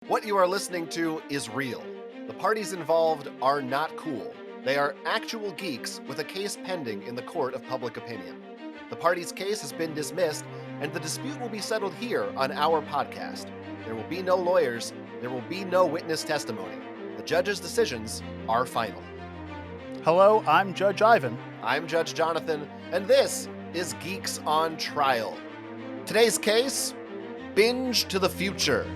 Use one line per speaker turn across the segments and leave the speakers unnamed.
What you are listening to is real. The parties involved are not cool. They are actual geeks with a case pending in the court of public opinion. The party's case has been dismissed, and the dispute will be settled here on our podcast. There will be no lawyers. There will be no witness testimony. The judge's decisions are final.
Hello, I'm Judge Ivan.
I'm Judge Jonathan, and this is Geeks on Trial. Today's case, Binge to the Future.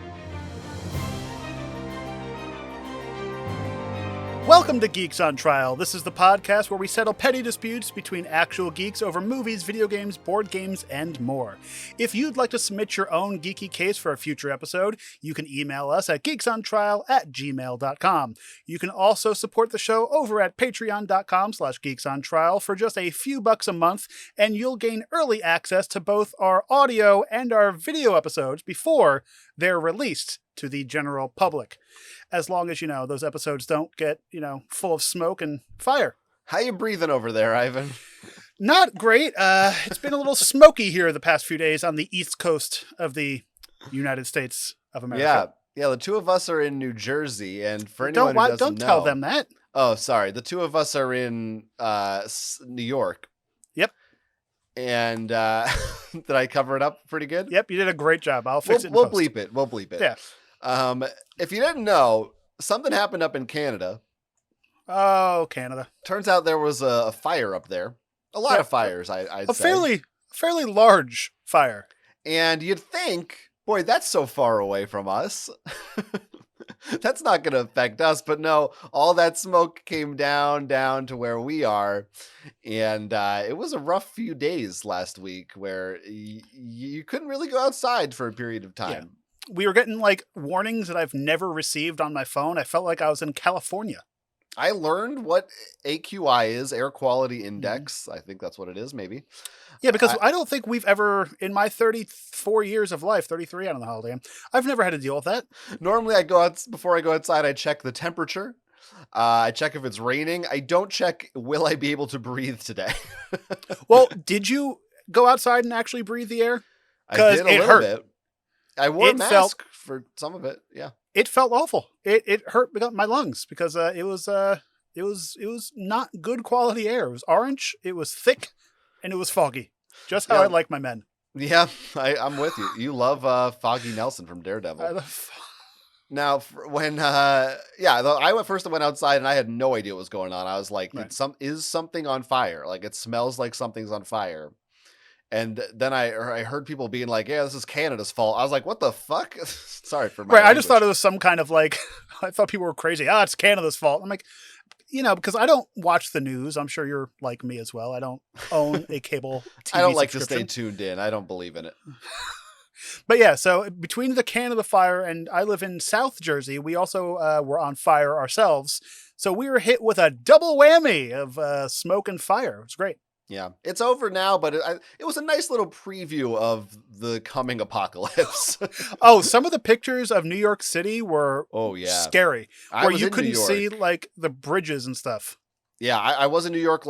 Welcome to Geeks on Trial. This is the podcast where we settle petty disputes between actual geeks over movies, video games, board games, and more. If you'd like to submit your own geeky case for a future episode, you can email us at geeksontrial@gmail.com. You can also support the show over at patreon.com/geeksontrial for just a few bucks a month, and you'll gain early access to both our audio and our video episodes before they're released to the general public. As long as, those episodes don't get, full of smoke and fire.
How you breathing over there, Ivan?
Not great. It's been a little smoky here the past few days on the east coast of the United States of America.
Yeah. The two of us are in New Jersey, and for anyone who doesn't
don't
know,
tell them that.
Oh, sorry. The two of us are in New York.
Yep.
And did I cover it up pretty good?
Yep, you did a great job. I'll fix it.
We'll bleep it. We'll bleep it.
Yeah.
If you didn't know, something happened up in Canada.
Oh, Canada.
Turns out there was a fire up there. A lot of fires, I'd say.
A fairly large fire.
And you'd think, boy, that's so far away from us. That's not going to affect us. But no, all that smoke came down to where we are. And it was a rough few days last week where you couldn't really go outside for a period of time.
Yeah. We were getting warnings that I've never received on my phone. I felt like I was in California.
I learned what AQI is, Air Quality Index. I think that's what it is, maybe.
Yeah, because I don't think we've ever, in my 34 years of life, 33, I don't know how old I am, I've never had to deal with that.
Normally, before I go outside, I check the temperature. I check if it's raining. I don't check, will I be able to breathe today?
Well, did you go outside and actually breathe the air?
I did a little bit. I wore a mask for some of it. Yeah.
It felt awful. It hurt my lungs because it was not good quality air. It was orange, it was thick, and it was foggy. Just how I like my men.
Yeah, I'm with you. You love Foggy Nelson from Daredevil. Now, when I first went outside and I had no idea what was going on. I was like, right. Is something on fire? Like, it smells like something's on fire. And then I heard people being like, yeah, this is Canada's fault. I was like, what the fuck? Sorry for my language.
I just thought it was some kind of I thought people were crazy. It's Canada's fault. I'm like, because I don't watch the news. I'm sure you're like me as well. I don't own a cable TV
I don't like to stay tuned in. I don't believe in it.
But yeah, so between the Canada fire and I live in South Jersey, we also were on fire ourselves. So we were hit with a double whammy of smoke and fire. It was great.
Yeah, it's over now, but it was a nice little preview of the coming apocalypse.
Oh, some of the pictures of New York City were scary. Where you couldn't see the bridges and stuff.
Yeah, I was in New York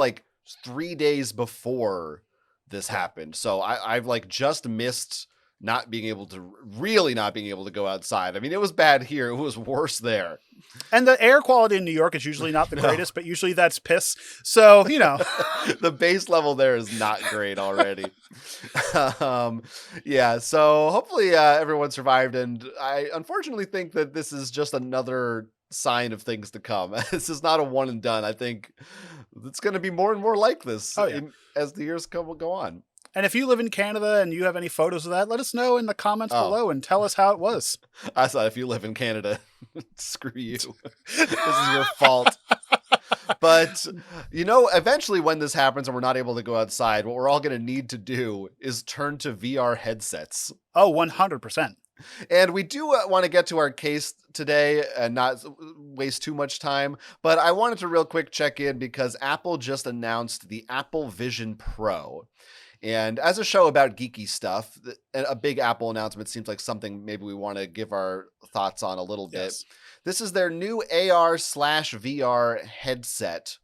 3 days before this happened. So I've just missed not being able to go outside. I mean, it was bad here. It was worse there.
And the air quality in New York is usually not the greatest, but usually that's piss. So,
the base level there is not great already. Yeah. So hopefully everyone survived. And I unfortunately think that this is just another sign of things to come. This is not a one and done. I think it's going to be more and more like this as the years go on.
And if you live in Canada and you have any photos of that, let us know in the comments below and tell us how it was.
I thought if you live in Canada, screw you. This is your fault. But, eventually when this happens and we're not able to go outside, what we're all going to need to do is turn to VR headsets.
Oh, 100%.
And we do want to get to our case today and not waste too much time. But I wanted to real quick check in because Apple just announced the Apple Vision Pro. And as a show about geeky stuff, a big Apple announcement seems like something maybe we want to give our thoughts on a little bit.
Yes.
This is their new AR/VR headset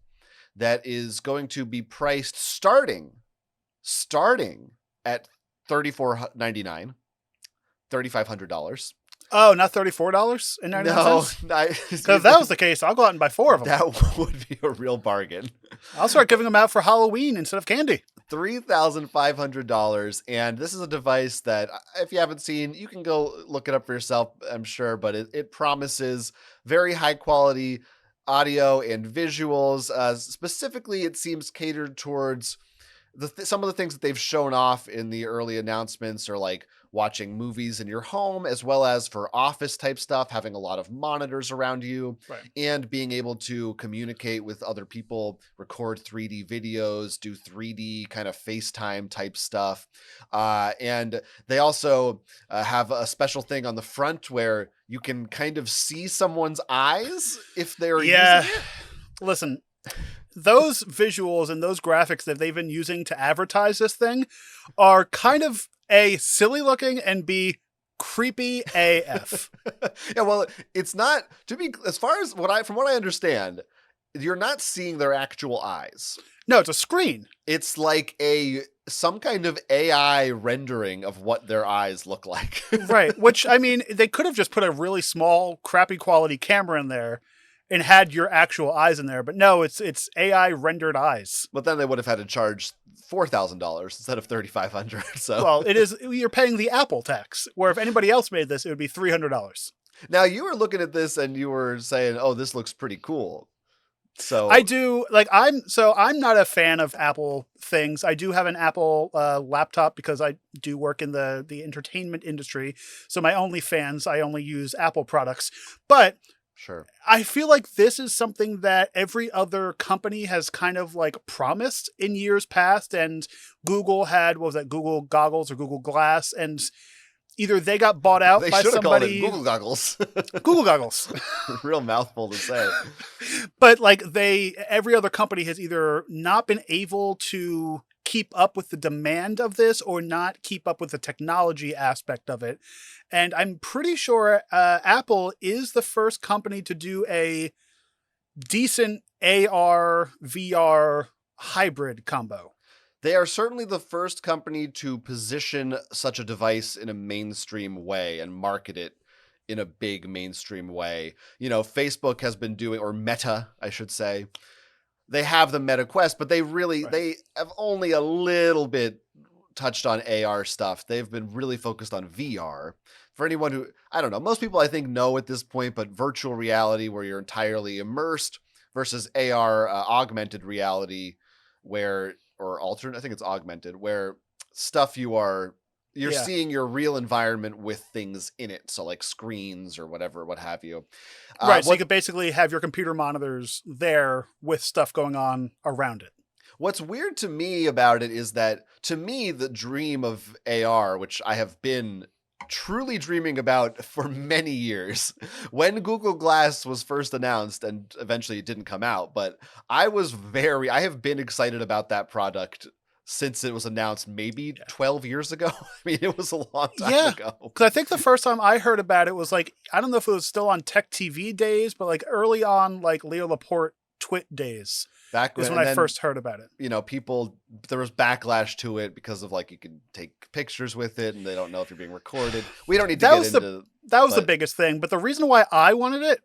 that is going to be priced starting at $3,500.
Oh, not $34.99?
No,
because if that was the case, I'll go out and buy 4 of them.
That would be a real bargain.
I'll start giving them out for Halloween instead of candy.
$3,500, and this is a device that, if you haven't seen, you can go look it up for yourself, I'm sure, but it promises very high quality audio and visuals. Specifically, it seems catered towards some of the things that they've shown off in the early announcements are like watching movies in your home, as well as for office type stuff, having a lot of monitors around you,
right,
and being able to communicate with other people, record 3D videos, do 3D kind of FaceTime type stuff. And they also have a special thing on the front where you can kind of see someone's eyes if they're using it.
Listen, those visuals and those graphics that they've been using to advertise this thing are kind of A, silly looking, and B, creepy AF.
Yeah, well, it's not, to be, as far as from what I understand, you're not seeing their actual eyes.
No, it's a screen.
It's like some kind of AI rendering of what their eyes look like.
Right, which, I mean, they could have just put a really small, crappy quality camera in there and had your actual eyes in there, but no, it's AI rendered eyes.
But then they would have had to charge $4,000 instead of $3,500. So,
well, you're paying the Apple tax. Where if anybody else made this, it would be $300.
Now you were looking at this and you were saying, "Oh, this looks pretty cool." So
I do I'm not a fan of Apple things. I do have an Apple laptop because I do work in the entertainment industry. So my OnlyFans, I only use Apple products, but.
Sure.
I feel like this is something that every other company has kind of like promised in years past. And Google had, what was that, Google Goggles or Google Glass? And either they got bought out by somebody.
Called it Google Goggles.
Google Goggles.
Real mouthful to say.
But like every other company has either not been able to keep up with the demand of this or not keep up with the technology aspect of it. And I'm pretty sure Apple is the first company to do a decent AR, VR hybrid combo.
They are certainly the first company to position such a device in a mainstream way and market it in a big mainstream way. You know, Facebook has been doing, or Meta, I should say, they have the Meta Quest, but they have only a little bit touched on AR stuff. They've been really focused on VR. For anyone who, I don't know, most people I think know at this point, but virtual reality where you're entirely immersed versus AR, augmented reality or alternate, I think it's augmented, where stuff you're seeing your real environment with things in it. So like screens or whatever, what have you.
Right. So you could basically have your computer monitors there with stuff going on around it.
What's weird to me about it is that, to me, the dream of AR, which I have been truly dreaming about for many years, when Google Glass was first announced, and eventually it didn't come out, but I have been excited about that product since it was announced maybe 12 years ago. I mean, it was a long time ago.
Because I think the first time I heard about it was like, I don't know if it was still on Tech TV days, but like early on, like Leo Laporte Twit days. Back when I first heard about it.
You know, there was backlash to it because of like you can take pictures with it and they don't know if you're being recorded. We don't need to get into
that was the biggest thing. But the reason why I wanted it,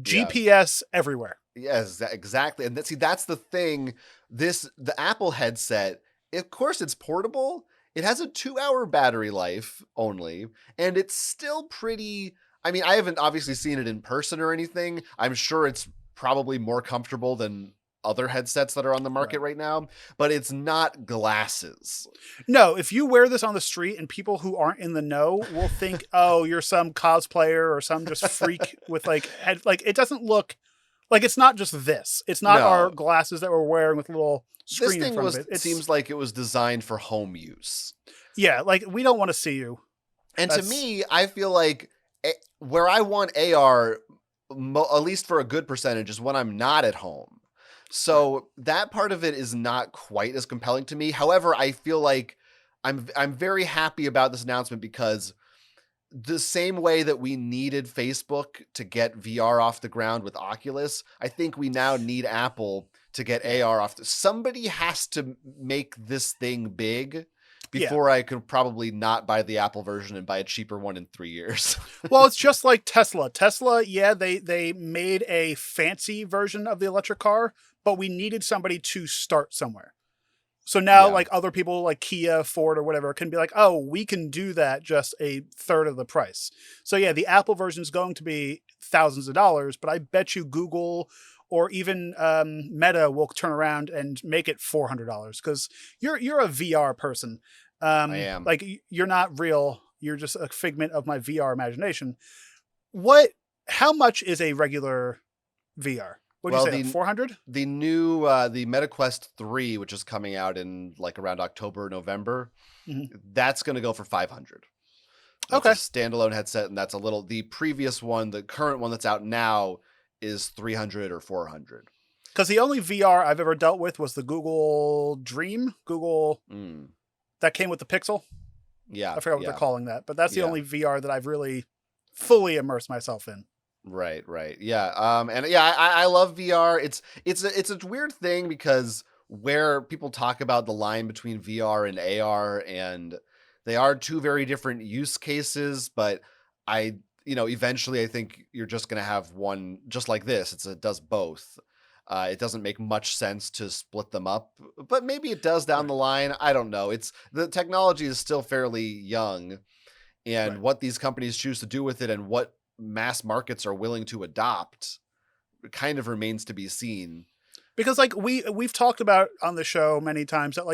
GPS everywhere.
Yes, exactly. And that's the thing. The Apple headset, of course it's portable. It has a 2-hour battery life only, and it's still pretty, I mean, I haven't obviously seen it in person or anything. I'm sure it's probably more comfortable than other headsets that are on the market right now, but it's not glasses.
No, if you wear this on the street and people who aren't in the know will think, oh, you're some cosplayer or some just freak with like it doesn't look like, it's not just this. It's not our glasses that we're wearing with a little screen in front of it.
It seems like it was designed for home use.
Yeah, like we don't want to see you.
And to me, I feel like where I want AR, at least for a good percentage, is when I'm not at home. So that part of it is not quite as compelling to me. However, I feel like I'm very happy about this announcement because the same way that we needed Facebook to get VR off the ground with Oculus, I think we now need Apple to get AR off. Somebody has to make this thing big before I could probably not buy the Apple version and buy a cheaper one in 3 years.
Well, it's just like Tesla. Tesla, yeah, they made a fancy version of the electric car, but we needed somebody to start somewhere. So now, like other people like Kia, Ford, or whatever can be like, oh, we can do that just a third of the price. So yeah, the Apple version is going to be thousands of dollars, but I bet you Google or even Meta will turn around and make it $400 because you're a VR person.
I am.
Like you're not real. You're just a figment of my VR imagination. How much is a regular VR? What do you say, 400?
The new, the MetaQuest 3, which is coming out in like around October, November, that's going to go for 500. That's a standalone headset, and that's the previous one, the current one that's out now is 300 or 400.
Because the only VR I've ever dealt with was the Google Dream, that came with the Pixel.
Yeah.
I forgot what they're calling that, but that's the only VR that I've really fully immersed myself in.
Right. Yeah. I love VR. It's a weird thing because where people talk about the line between VR and AR, and they are two very different use cases, but eventually I think you're just going to have one just like this. It does both. It doesn't make much sense to split them up, but maybe it does down the line. I don't know. The technology is still fairly young, and what these companies choose to do with it and what mass markets are willing to adopt kind of remains to be seen.
Because like we've talked about on the show many times that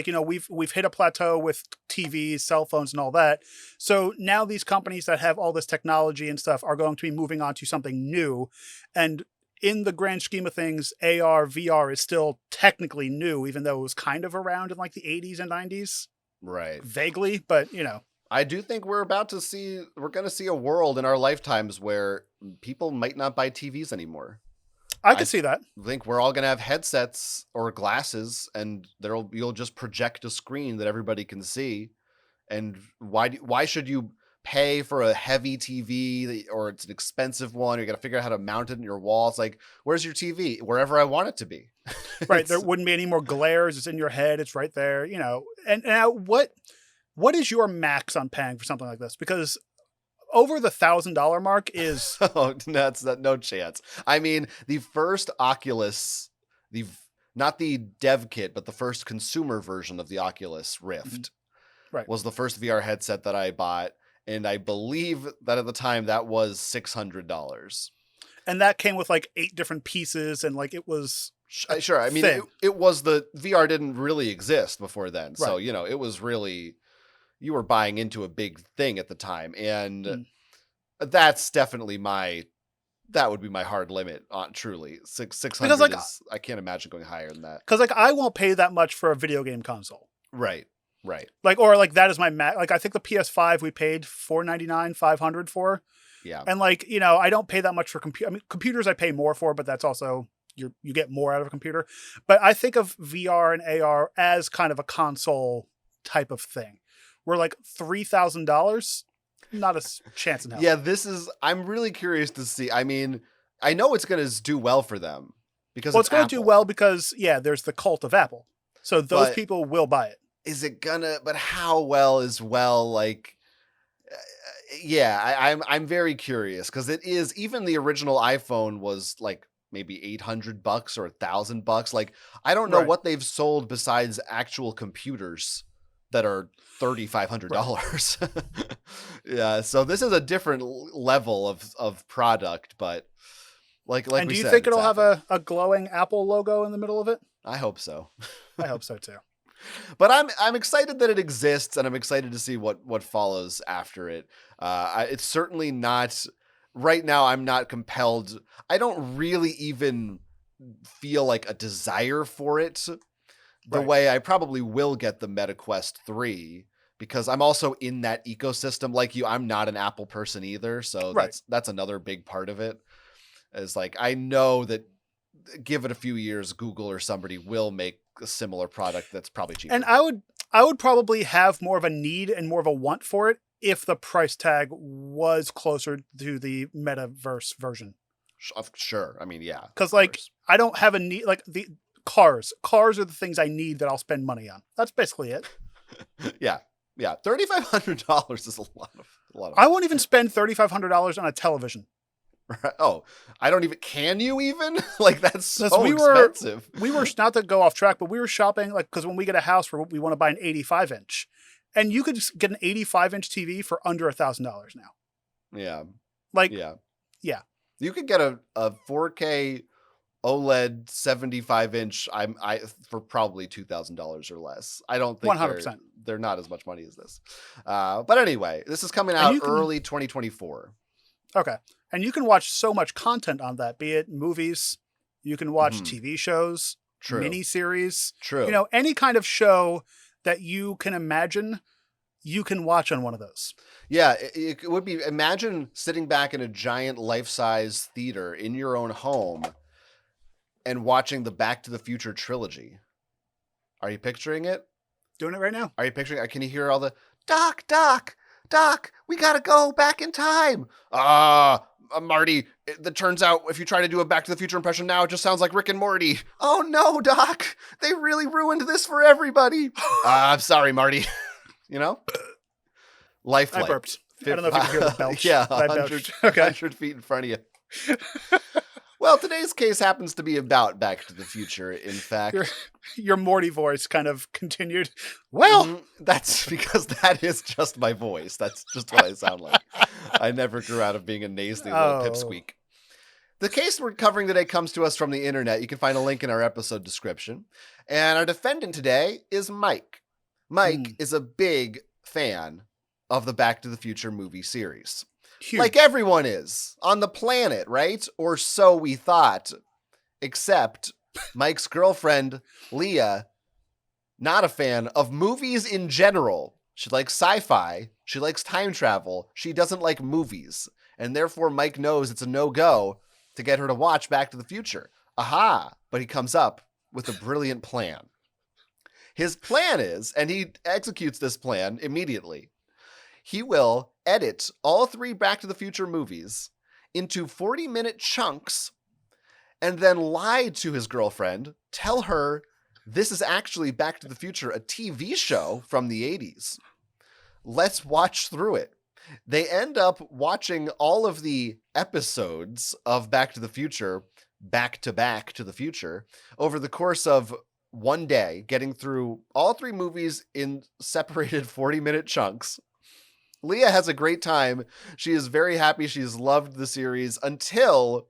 we've hit a plateau with TVs, cell phones, and all that. So now these companies that have all this technology and stuff are going to be moving on to something new. And in the grand scheme of things, AR, VR is still technically new, even though it was kind of around in like the 80s and 90s.
Right.
Vaguely, but
I do think we're going to see a world in our lifetimes where people might not buy TVs anymore.
I could see that.
I think we're all going to have headsets or glasses, and you'll just project a screen that everybody can see. And why should you pay for a heavy TV or it's an expensive one? You're going to figure out how to mount it in your wall. It's like, where's your TV? Wherever I want it to be.
Right. There wouldn't be any more glares. It's in your head. It's right there. And now what is your max on paying for something like this? Because over the $1,000 mark is
no chance. I mean, the first Oculus, not the dev kit, but the first consumer version of the Oculus Rift, was the first VR headset that I bought, and I believe that at the time that was $600.
And that came with like 8 different pieces, and like it was
sure. I mean, it was the VR didn't really exist before then, so it was really. You were buying into a big thing at the time. And that's definitely that would be my hard limit on truly 600 I can't imagine going higher than that.
Cause I won't pay that much for a video game console.
Right.
That is my max. Like I think the PS5 we paid $499, $500 for.
Yeah.
And I don't pay that much for computers I pay more for, but that's also, you get more out of a computer. But I think of VR and AR as kind of a console type of thing. We're like $3,000, not a chance in hell.
Yeah, I'm really curious to see. I mean, I know it's going to do well for them because
it's going to do well because there's the cult of Apple. So those people will buy it.
Is it but how well is well? Like, I'm very curious because it is, even the original iPhone was like maybe $800 or $1,000. Like, I don't know what they've sold besides actual computers that are $3,500. Yeah, so this is a different level of product, but like
and do you think it'll have a glowing Apple logo in the middle of it?
I hope so.
I hope so too.
But I'm excited that it exists, and I'm excited to see what follows after it. It's certainly not right now. I'm not compelled. I don't really even feel like a desire for it. The way I probably will get the MetaQuest 3, because I'm also in that ecosystem like you. I'm not an Apple person either, so that's another big part of it. Is like, I know that give it a few years, Google or somebody will make a similar product that's probably cheaper.
And I would probably have more of a need and more of a want for it if the price tag was closer to the metaverse version.
Sure. I mean, yeah.
Because I don't have a need, like Cars are the things I need that I'll spend money on. That's basically it.
Yeah. Yeah, $3,500 is a lot of
I won't even spend $3,500 on a television.
Right. Oh, I don't even. Can you even? Like, that's so expensive.
We were not to go off track, but we were shopping because when we get a house, we want to buy an 85-inch, and you could just get an 85-inch TV for under $1,000 now.
Yeah.
Yeah.
You could get a 4K OLED 75-inch for probably $2,000 or less. I don't think
100%.
They're not as much money as this. But anyway, this is coming out early 2024.
Okay. And you can watch so much content on that, be it movies, you can watch TV shows, miniseries.
True.
Any kind of show that you can imagine, you can watch on one of those.
Yeah, it would be, imagine sitting back in a giant life-size theater in your own home and watching the Back to the Future trilogy. Are you picturing it?
Doing it right now.
Are you picturing it? Can you hear all the, Doc, we gotta go back in time. Marty, it turns out if you try to do a Back to the Future impression now, it just sounds like Rick and Morty. Oh no, Doc, they really ruined this for everybody. I'm sorry, Marty. Lifelike.
I burped. I don't know if you can hear the belch.
Yeah,
I
100 feet in front of you. Well, today's case happens to be about Back to the Future, in fact.
Your Morty voice kind of continued. Well,
that's because that is just my voice. That's just what I sound like. I never grew out of being a nasally little pipsqueak. The case we're covering today comes to us from the internet. You can find a link in our episode description. And our defendant today is Mike. Mike is a big fan of the Back to the Future movie series.
Huge.
Like everyone is on the planet, right? Or so we thought. Except Mike's girlfriend, Leah, not a fan of movies in general. She likes sci-fi. She likes time travel. She doesn't like movies. And therefore, Mike knows it's a no-go to get her to watch Back to the Future. Aha! But he comes up with a brilliant plan. His plan is, and he executes this plan immediately, he will edit all 3 Back to the Future movies into 40-minute chunks and then lie to his girlfriend, tell her this is actually Back to the Future, a TV show from the 80s. Let's watch through it. They end up watching all of the episodes of Back to the Future, back to Back to the Future, over the course of one day, getting through all 3 movies in separated 40-minute chunks. Leah has a great time. She is very happy. She's loved the series until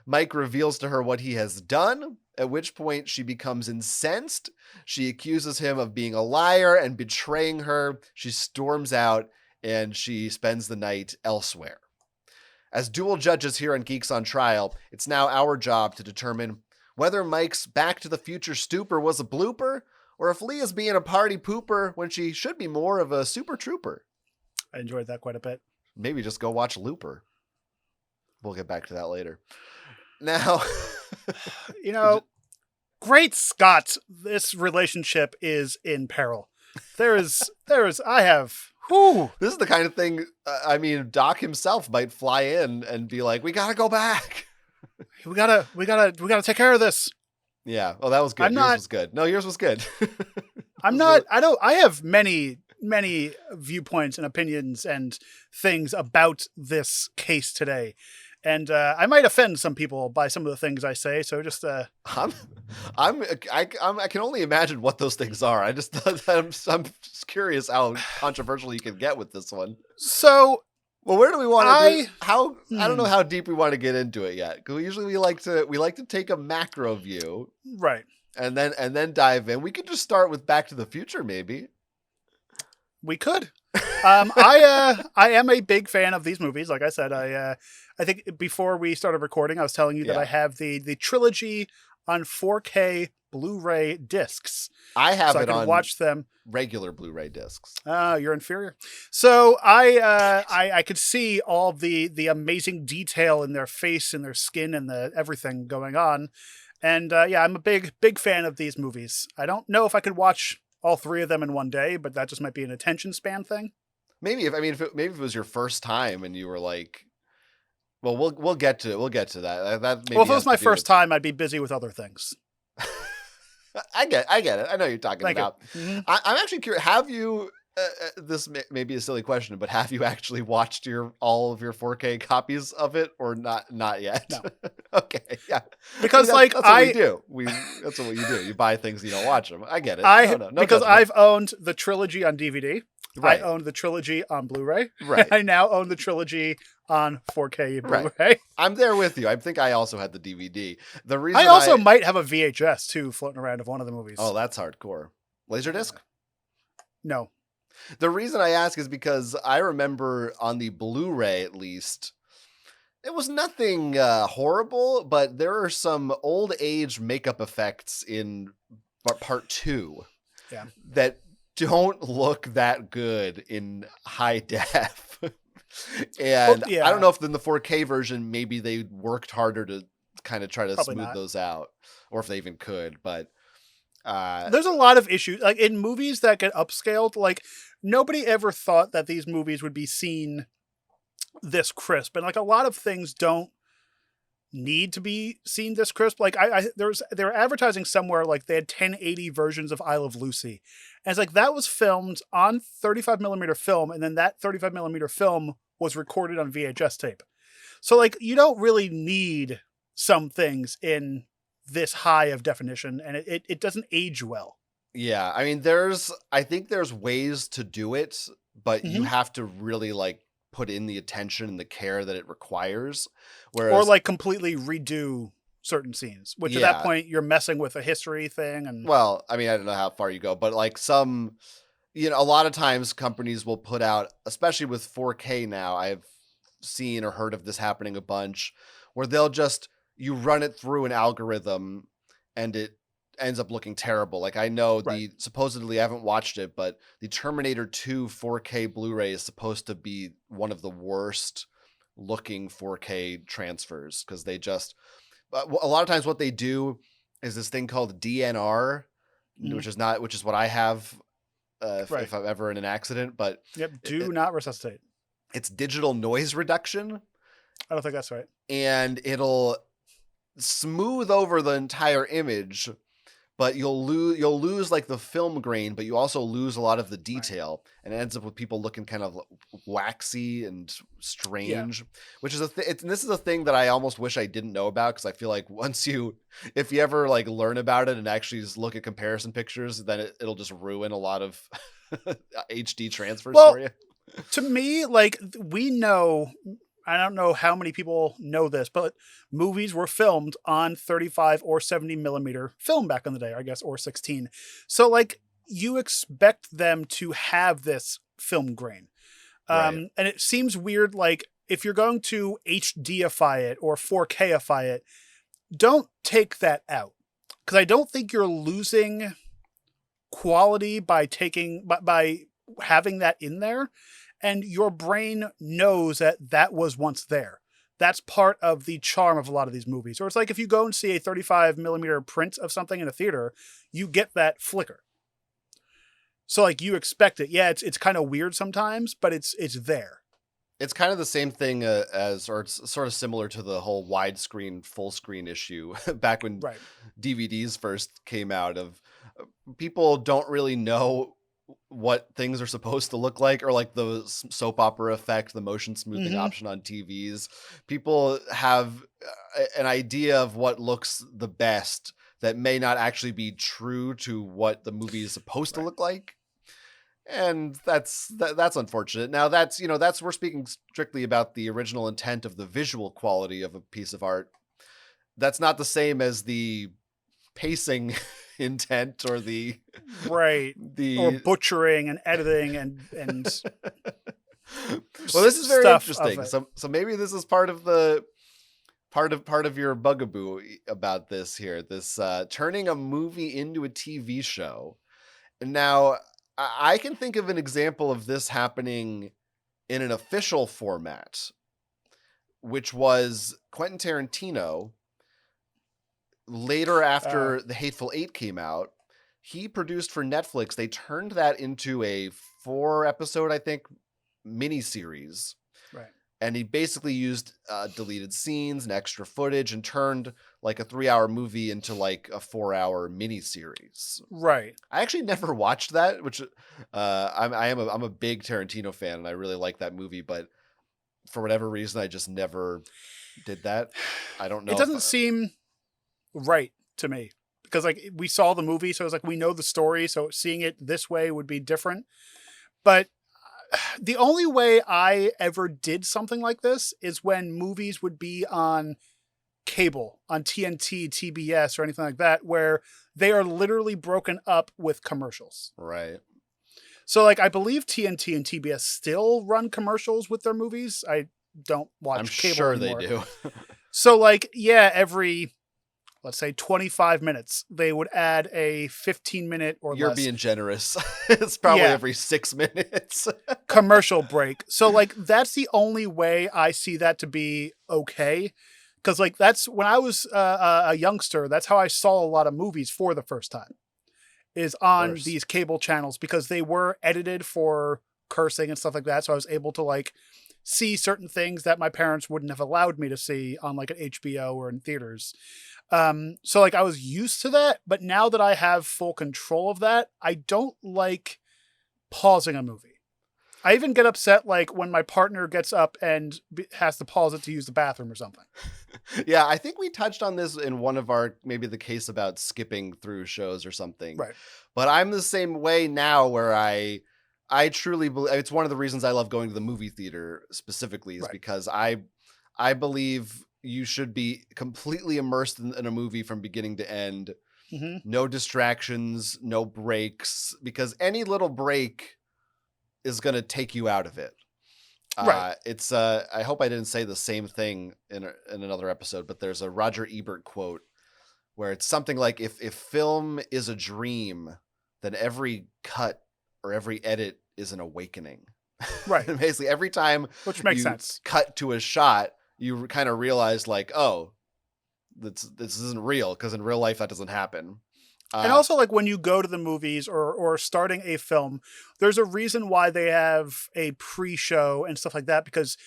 Mike reveals to her what he has done, at which point she becomes incensed. She accuses him of being a liar and betraying her. She storms out and she spends the night elsewhere. As dual judges here on Geeks on Trial, it's now our job to determine whether Mike's Back to the Future stupor was a blooper or if Leah's being a party pooper when she should be more of a super trooper.
I enjoyed that quite a bit.
Maybe just go watch Looper. We'll get back to that later. Now,
great Scott, this relationship is in peril. This is
the kind of thing, Doc himself might fly in and be like, we gotta go back.
We gotta take care of this.
Yeah. Oh, that was good. Yours was good. No, yours was good.
I have many viewpoints and opinions and things about this case today. And I might offend some people by some of the things I say. So just
I can only imagine what those things are. I'm just curious how controversial you can get with this one.
So,
well, where do we want to I don't know how deep we want to get into it yet. Because usually we like to take a macro view,
right,
and then dive in. We could just start with Back to the Future, maybe.
We could. I am a big fan of these movies. Like I said, I think before we started recording, I was telling you that I have the trilogy on 4K Blu-ray discs.
I have
so
it on
watch them
regular Blu-ray discs.
You're inferior. So I could see all the amazing detail in their face and their skin and everything going on. And I'm a big fan of these movies. I don't know if I could watch all 3 of them in one day, but that just might be an attention span thing.
Maybe if it was your first time and you were like, well, we'll get to that. That maybe
if it was my first time, I'd be busy with other things.
I get it. I know you're talking about.
Mm-hmm.
I'm actually curious. Have you this may be a silly question, but have you actually watched all of your 4K copies of it, or not yet?
No.
Okay, yeah.
Because
that's what we do. That's what you do. You buy things, you don't watch them. I get it. No
because
judgment.
I've owned the trilogy on DVD.
Right.
I owned the trilogy on Blu-ray.
Right.
I now own the trilogy on 4K Blu-ray.
Right. I'm there with you. I think I also had the DVD. The reason
I also might have a VHS too floating around of one of the movies.
Oh, that's hardcore. Laserdisc?
No.
The reason I ask is because I remember on the Blu-ray, at least, it was nothing horrible, but there are some old age makeup effects in part 2 that don't look that good in high def. And I don't know if in the 4K version, maybe they worked harder to kind of try to smooth those out, or if they even could, but
there's a lot of issues like in movies that get upscaled. Like nobody ever thought that these movies would be seen this crisp, and like a lot of things don't need to be seen this crisp. Like they were advertising somewhere like they had 1080 versions of I Love Lucy, and it's like that was filmed on 35mm film, and then that 35mm film was recorded on VHS tape. So like you don't really need some things in this high of definition, and it doesn't age well.
Yeah, I mean, I think there's ways to do it, but you have to really like put in the attention and the care that it requires.
Or like completely redo certain scenes, which at that point you're messing with a history thing. And
well, I mean, I don't know how far you go, but like a lot of times companies will put out, especially with 4K now, I've seen or heard of this happening a bunch, where you run it through an algorithm and it ends up looking terrible. Like I know supposedly I haven't watched it, but the Terminator 2 4K Blu-ray is supposed to be one of the worst looking 4K transfers, because they just, a lot of times what they do is this thing called DNR, which is what I have if I'm ever in an accident, but
do not resuscitate.
It's digital noise reduction.
I don't think that's right.
And it'll smooth over the entire image, but you'll lose like the film grain, but you also lose a lot of the detail, and it ends up with people looking kind of waxy and strange, which is this is a thing that I almost wish I didn't know about, because I feel like if you ever like learn about it and actually just look at comparison pictures, then it'll just ruin a lot of HD transfers for you.
To me, like we know, I don't know how many people know this, but movies were filmed on 35 or 70mm film back in the day, I guess, or 16. So like you expect them to have this film grain. And it seems weird. Like if you're going to HDify it or 4Kify it, don't take that out. Cause I don't think you're losing quality by having that in there. And your brain knows that was once there. That's part of the charm of a lot of these movies. Or it's like if you go and see a 35mm print of something in a theater, you get that flicker. So like you expect it. Yeah, it's kind of weird sometimes, but it's there.
It's kind of the same thing or it's sort of similar to the whole widescreen, full screen issue back when DVDs first came out. Of people don't really know what things are supposed to look like, or like the soap opera effect, the motion smoothing option on TVs. People have an idea of what looks the best that may not actually be true to what the movie is supposed to look like. And that's unfortunate. Now we're speaking strictly about the original intent of the visual quality of a piece of art. That's not the same as the pacing intent or the
or butchering and editing and
well, this is very interesting. So maybe this is part of your bugaboo about this here, this turning a movie into a TV show. And now I can think of an example of this happening in an official format, which was Quentin Tarantino. Later, after The Hateful Eight came out, he produced for Netflix. They turned that into a 4-episode, I think, miniseries.
Right.
And he basically used deleted scenes and extra footage and turned like a 3-hour movie into like a 4-hour miniseries.
Right.
I actually never watched that, which I'm a big Tarantino fan and I really like that movie, but for whatever reason, I just never did that. I don't know.
It doesn't seem right to me because like we saw the movie, so it's like we know the story, so seeing it this way would be different. But the only way I ever did something like this is when movies would be on cable, on TNT, TBS, or anything like that, where they are literally broken up with commercials.
Right.
So, like, I believe TNT and TBS still run commercials with their movies. I don't watch cable
sure
anymore.
They do.
So, like, yeah, every, let's say, 25 minutes, they would add a 15-minute or
You're
less.
Being generous. It's probably every 6 minutes.
Commercial break. So, like, that's the only way I see that to be okay. Because, like, that's when I was a youngster, that's how I saw a lot of movies for the first time. Is on these cable channels because they were edited for cursing and stuff like that. So I was able to like see certain things that my parents wouldn't have allowed me to see on like an HBO or in theaters. So like I was used to that, but now that I have full control of that, I don't like pausing a movie. I even get upset like when my partner gets up and has to pause it to use the bathroom or something.
Yeah, I think we touched on this in one of our, maybe the case about skipping through shows or something.
Right.
But I'm the same way now where I truly believe, it's one of the reasons I love going to the movie theater specifically is because I believe you should be completely immersed in a movie from beginning to end. Mm-hmm. No distractions, no breaks, because any little break is going to take you out of it.
Right.
It's I hope I didn't say the same thing in another episode, but there's a Roger Ebert quote where it's something like, if film is a dream, then every cut or every edit is an awakening.
Right.
Basically every time
which makes sense.
Cut to a shot, you kind of realize like, oh, this isn't real, because in real life that doesn't happen.
And also, like, when you go to the movies or starting a film, there's a reason why they have a pre-show and stuff like that, because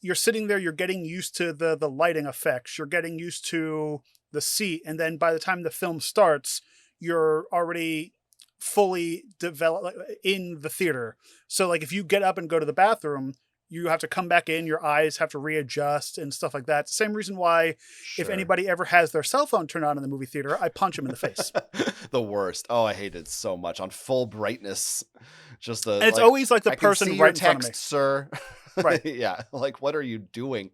you're sitting there, you're getting used to the lighting effects, you're getting used to the seat, and then by the time the film starts, you're already fully developed in the theater. So, like, if you get up and go to the bathroom, you have to come back in, your eyes have to readjust and stuff like that. Same reason why if anybody ever has their cell phone turned on in the movie theater, I punch them in the face.
The worst. Oh, I hate it so much. On full brightness.
And it's always like the person right in front of me.
Sir.
Right.
Yeah. Like, what are you doing?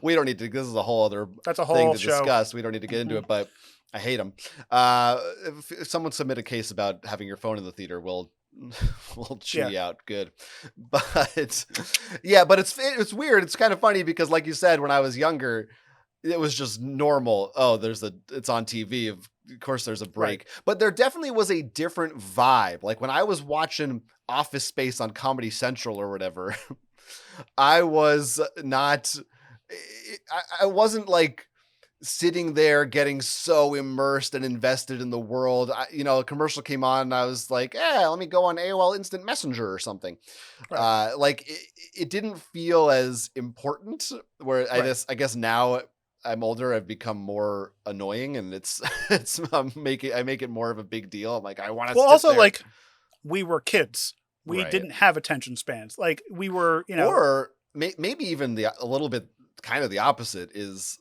We don't need to, this is a whole other
That's a whole
thing to
show.
discuss. We don't need to get into it, but I hate them. If someone submit a case about having your phone in the theater, we'll chew you out. Good. But yeah, but it's weird. It's kind of funny because, like you said, when I was younger, it was just normal. Oh, it's on TV. Of course there's a break. Right. But there definitely was a different vibe. Like when I was watching Office Space on Comedy Central or whatever, I was not, I wasn't like sitting there getting so immersed and invested in the world. A commercial came on and I was like, let me go on AOL Instant Messenger or something. Right. Like it didn't feel as important, where I guess now I'm older, I've become more annoying, and I make it more of a big deal. I'm like, I want to sit
also
there.
Like we were kids. We didn't have attention spans. Like we were,
or maybe even a little bit kind of the opposite is,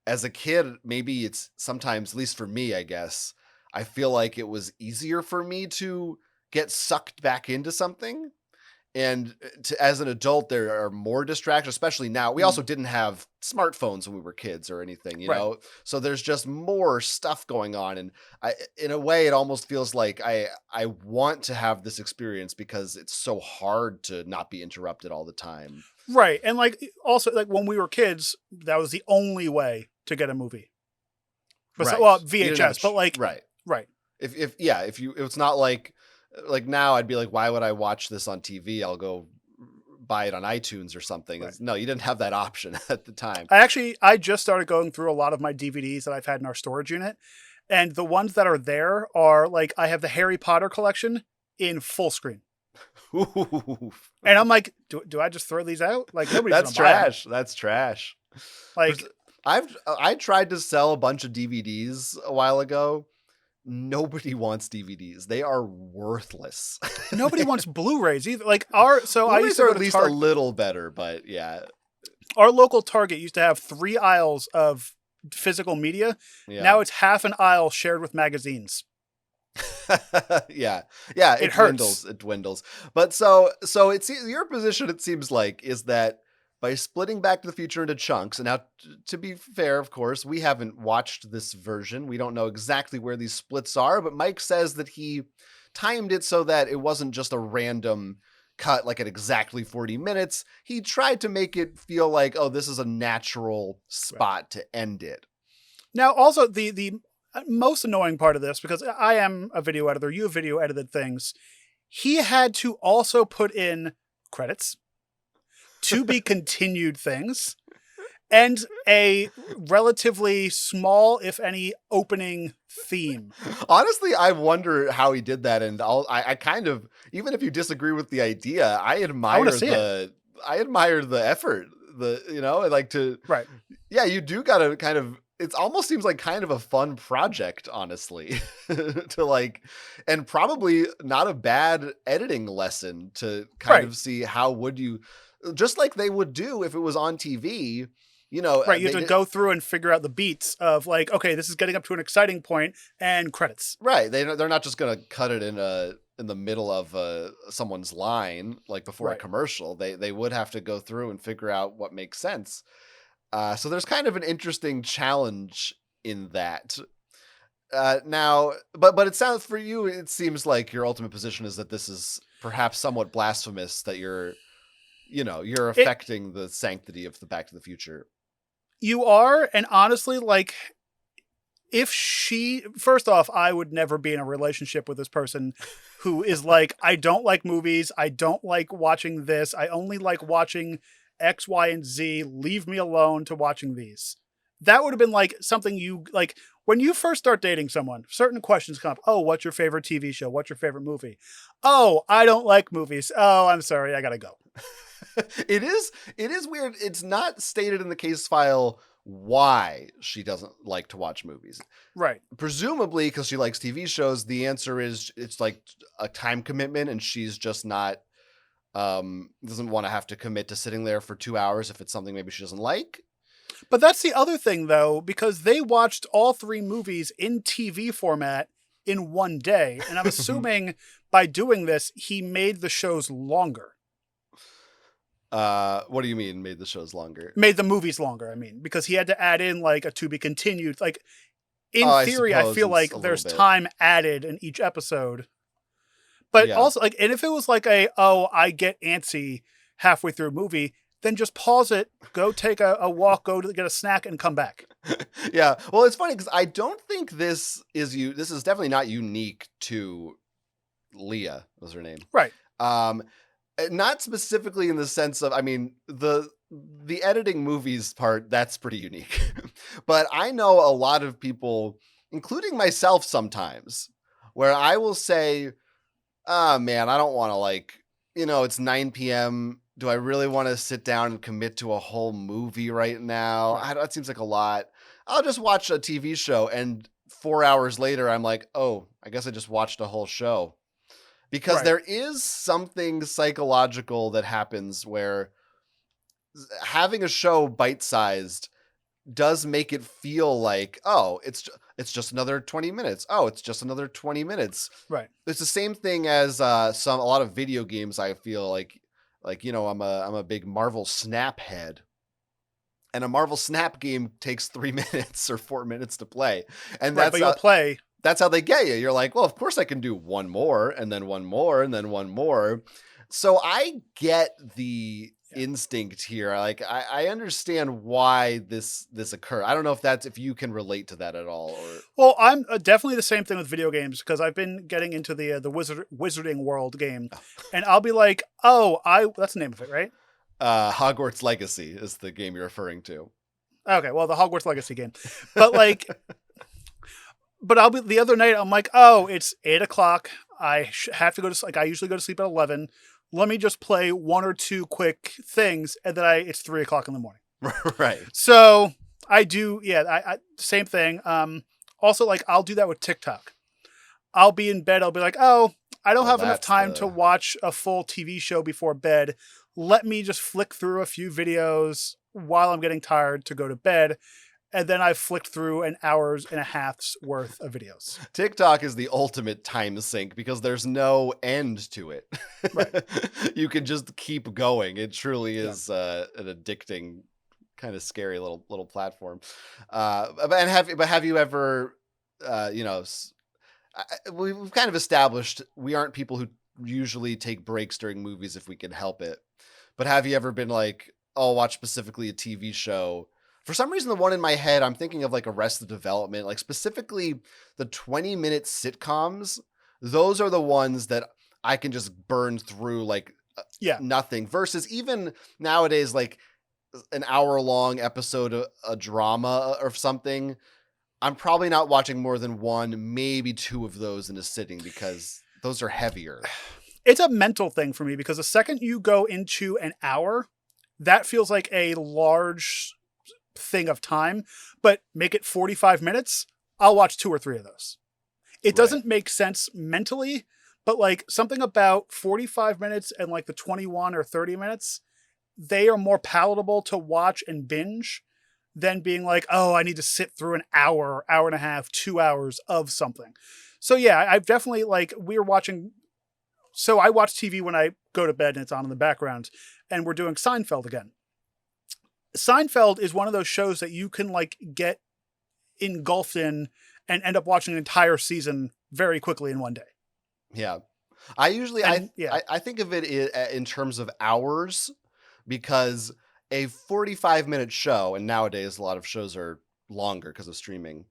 as a kid, maybe it's sometimes, at least for me, I guess, I feel like it was easier for me to get sucked back into something. And as an adult, there are more distractions, especially now. We also didn't have smartphones when we were kids or anything, you know? So there's just more stuff going on. And in a way, it almost feels like I want to have this experience because it's so hard to not be interrupted all the time.
Right. And like, also like when we were kids, that was the only way to get a movie. But well, VHS, but like, right.
If it's not like now I'd be like, why would I watch this on TV? I'll go buy it on iTunes or something. Right. No, you didn't have that option at the time.
I just started going through a lot of my DVDs that I've had in our storage unit. And the ones that are there are like, I have the Harry Potter collection in full screen. And I'm like, do I just throw these out? Like, nobody's
That's
gonna buy them.
trash. That's trash.
Like,
I tried to sell a bunch of DVDs a while ago. Nobody wants DVDs. They are worthless.
nobody wants Blu-rays either. Like I used
Blu-rays
to
are
go
at
to
least a little better, but yeah.
Our local Target used to have 3 aisles of physical media.
Yeah.
Now it's half an aisle shared with magazines.
Yeah. It
hurts.
It dwindles. But so it's your position. It seems like is that by splitting Back to the Future into chunks. And now, to be fair, of course, we haven't watched this version. We don't know exactly where these splits are. But Mike says that he timed it so that it wasn't just a random cut, like at exactly 40 minutes. He tried to make it feel like, oh, this is a natural spot to end it.
Now, also the most annoying part of this, because I am a video editor, you have video edited things, he had to also put in credits, to be continued things, and a relatively small, if any, opening theme.
Honestly, I wonder how he did that, and I kind of, even if you disagree with the idea, I admire the effort.
Right.
Yeah, you do gotta kind of. It almost seems like kind of a fun project, honestly, and probably not a bad editing lesson to kind of see how would you, just like they would do if it was on TV. You have
to go through and figure out the beats of like, okay, this is getting up to an exciting point and credits.
Right. They're not just going to cut it in the middle of someone's line, like before a commercial. They would have to go through and figure out what makes sense. So there's kind of an interesting challenge in that. Now, but it sounds, for you, it seems like your ultimate position is that this is perhaps somewhat blasphemous, that you're affecting the sanctity of the Back to the Future.
You are, and honestly, like, first off, I would never be in a relationship with this person who is like, I don't like movies, I don't like watching this, I only like watching X, Y, and Z, leave me alone to watching these. That would have been like something you, like, when you first start dating someone, certain questions come up. Oh, what's your favorite TV show? What's your favorite movie? Oh, I don't like movies. Oh, I'm sorry, I gotta go.
It is weird. It's not stated in the case file why she doesn't like to watch movies.
Right.
Presumably because she likes TV shows. The answer is it's like a time commitment, and she's just not, doesn't want to have to commit to sitting there for 2 hours if it's something maybe she doesn't like.
But that's the other thing, though, because they watched all 3 movies in TV format in one day. And I'm assuming by doing this, he made the shows longer.
What do you mean made the shows longer?
Made the movies longer, I mean, because he had to add in like a to be continued. Like, in theory, I feel like there's time added in each episode. But also, like, and if it was like I get antsy halfway through a movie, then just pause it, go take a walk, go to get a snack, and come back.
Yeah. Well, it's funny because I don't think this is definitely not unique to Leah, was her name.
Right.
Not specifically in the sense of, I mean, the editing movies part, that's pretty unique. But I know a lot of people, including myself sometimes, where I will say, man, I don't want to, it's 9 p.m. Do I really want to sit down and commit to a whole movie right now? That seems like a lot. I'll just watch a TV show, and 4 hours later, I'm like, oh, I guess I just watched a whole show. Because there is something psychological that happens where having a show bite-sized does make it feel like, oh, it's just another 20 minutes. Oh, it's just another 20 minutes.
Right.
It's the same thing as a lot of video games. I feel like I'm a big Marvel Snap head. And a Marvel Snap game takes 3 minutes or 4 minutes to play. And
but you'll play.
That's how they get you. You're like, well, of course I can do one more, and then one more, and then one more. So I get the instinct here. Like, I understand why this occurred. I don't know if you can relate to that at all. Or...
Well, I'm definitely the same thing with video games, because I've been getting into the Wizarding World game, and I'll be like, oh, that's the name of it, right?
Hogwarts Legacy is the game you're referring to.
Okay, well, the Hogwarts Legacy game. But like... But I'll be the other night. I'm like, oh, it's 8:00. I have to go to, like, I usually go to sleep at 11. Let me just play one or two quick things, and then it's 3:00 in the morning.
Right.
So I do, I same thing. Also, like, I'll do that with TikTok. I'll be in bed. I'll be like, oh, I don't have enough time to watch a full TV show before bed. Let me just flick through a few videos while I'm getting tired to go to bed. And then I've flicked through an hour's and a half's worth of videos.
TikTok is the ultimate time sink because there's no end to it.
Right.
You can just keep going. It truly is an addicting, kind of scary little platform. But have you ever, we've kind of established we aren't people who usually take breaks during movies if we can help it. But have you ever been like, oh, watch specifically a TV show? For some reason, the one in my head, I'm thinking of like Arrested Development, like specifically the 20-minute sitcoms. Those are the ones that I can just burn through like nothing, versus even nowadays, like an hour-long episode of a drama or something. I'm probably not watching more than one, maybe two of those in a sitting because those are heavier.
It's a mental thing for me because the second you go into an hour, that feels like a large thing of time, but make it 45 minutes, I'll watch 2 or 3 of those. It doesn't make sense mentally, but like something about 45 minutes and like the 21 or 30 minutes, they are more palatable to watch and binge than being like, oh, I need to sit through an hour, hour and a half, 2 hours of something. So yeah, I've definitely I watch TV when I go to bed and it's on in the background, and we're doing Seinfeld again. Seinfeld is one of those shows that you can like get engulfed in and end up watching an entire season very quickly in one day.
Yeah. I think of it in terms of hours, because a 45-minute show, and nowadays a lot of shows are longer because of streaming,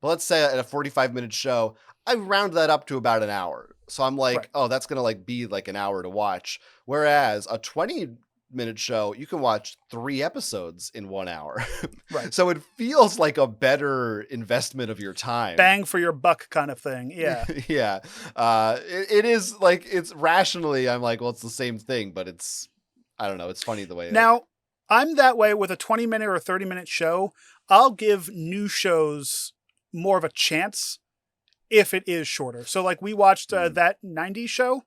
but let's say at a 45-minute show, I round that up to about an hour. So I'm like, oh, that's going to like be like an hour to watch. Whereas a 20-minute show, you can watch 3 episodes in 1 hour.
Right.
So it feels like a better investment of your time.
Bang for your buck kind of thing. Yeah.
Yeah. It is like, it's rationally, I'm like, well, it's the same thing, but I don't know. It's funny the way.
Now, I'm that way with a 20-minute or 30-minute show. I'll give new shows more of a chance if it is shorter. So like we watched that 90s show,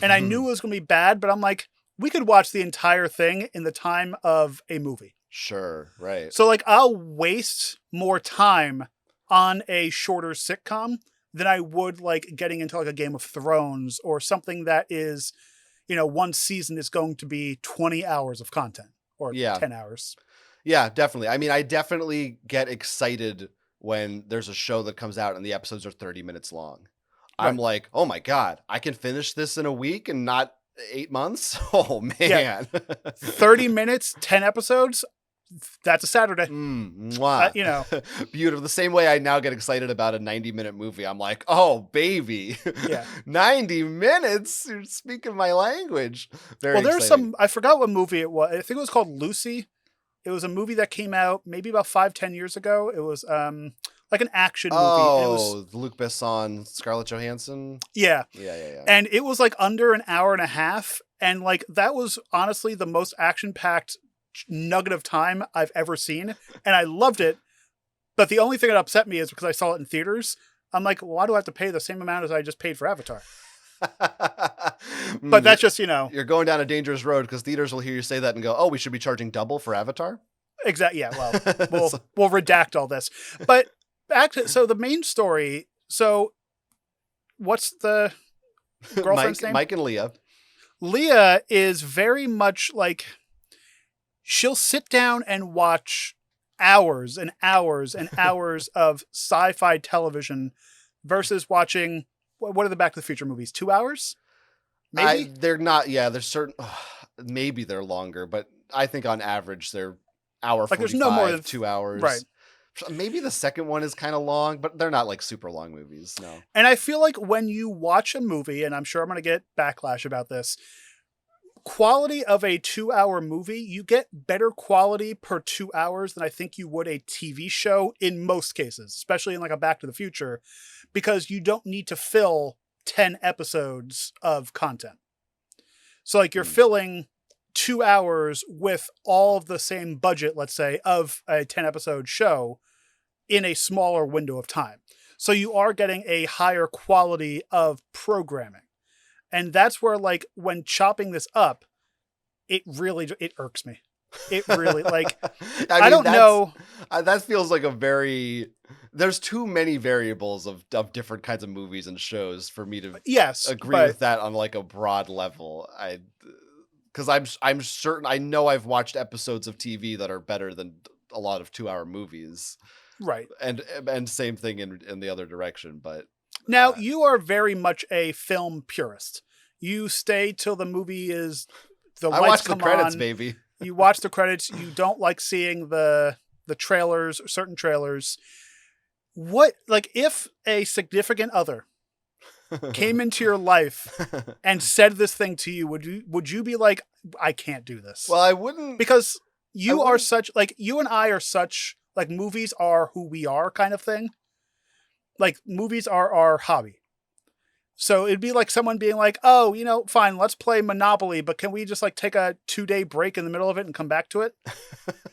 and I knew it was going to be bad, but I'm like, we could watch the entire thing in the time of a movie.
Sure, right.
So like I'll waste more time on a shorter sitcom than I would like getting into like a Game of Thrones or something that is, one season is going to be 20 hours of content or 10 hours.
Yeah, definitely. I mean, I definitely get excited when there's a show that comes out and the episodes are 30 minutes long. Right. I'm like, oh my God, I can finish this in a week and not 8 months. Oh man. Yeah.
30 minutes, 10 episodes. That's a Saturday.
Beautiful. The same way I now get excited about a 90-minute movie. I'm like, oh baby, 90 minutes. You're speaking my language. Very
there's
exciting.
I forgot what movie it was. I think it was called Lucy. It was a movie that came out maybe about 5-10 years ago. It was like an action movie.
Oh, it was Luc Besson, Scarlett Johansson.
Yeah.
Yeah.
And it was like under an hour and a half. And like, that was honestly the most action-packed nugget of time I've ever seen. And I loved it. But the only thing that upset me is because I saw it in theaters. I'm like, why do I have to pay the same amount as I just paid for Avatar? But that's just,
You're going down a dangerous road because theaters will hear you say that and go, oh, we should be charging double for Avatar?
Exactly. Yeah, well, we'll redact all this. But so the main story, what's the girlfriend's name?
Mike and Leah.
Leah is very much like, she'll sit down and watch hours and hours and hours of sci-fi television versus watching, what are the Back to the Future movies? 2 hours? Maybe?
They're not, there's certain, maybe they're longer, but I think on average they're hour 45, there's no more than 2 hours.
Right.
Maybe the second one is kind of long, but they're not like super long movies, no.
And I feel like when you watch a movie, and I'm sure I'm going to get backlash about this, quality of a 2-hour movie, you get better quality per 2 hours than I think you would a TV show in most cases, especially in like a Back to the Future, because you don't need to fill 10 episodes of content. So like you're filling 2 hours with all of the same budget, let's say, of a 10 episode show in a smaller window of time. So you are getting a higher quality of programming. And that's where, like, when chopping this up, it irks me. It really, like, I don't know.
That feels like there's too many variables of different kinds of movies and shows for me to agree with that on like a broad level. Because I'm certain, I know I've watched episodes of TV that are better than a lot of 2-hour movies.
Right.
And same thing in the other direction. But
now you are very much a film purist. You stay till the movie is
I watch the credits, baby.
You watch the credits. You don't like seeing the trailers, certain trailers. What, like, if a significant other came into your life and said this thing to you, would you be like, I can't do this?
Well, I wouldn't,
because you are such, like, you and I are such, like, movies are who we are kind of thing. Like, movies are our hobby. So it'd be like someone being like, oh, fine, let's play Monopoly, but can we just like take a 2-day break in the middle of it and come back to it?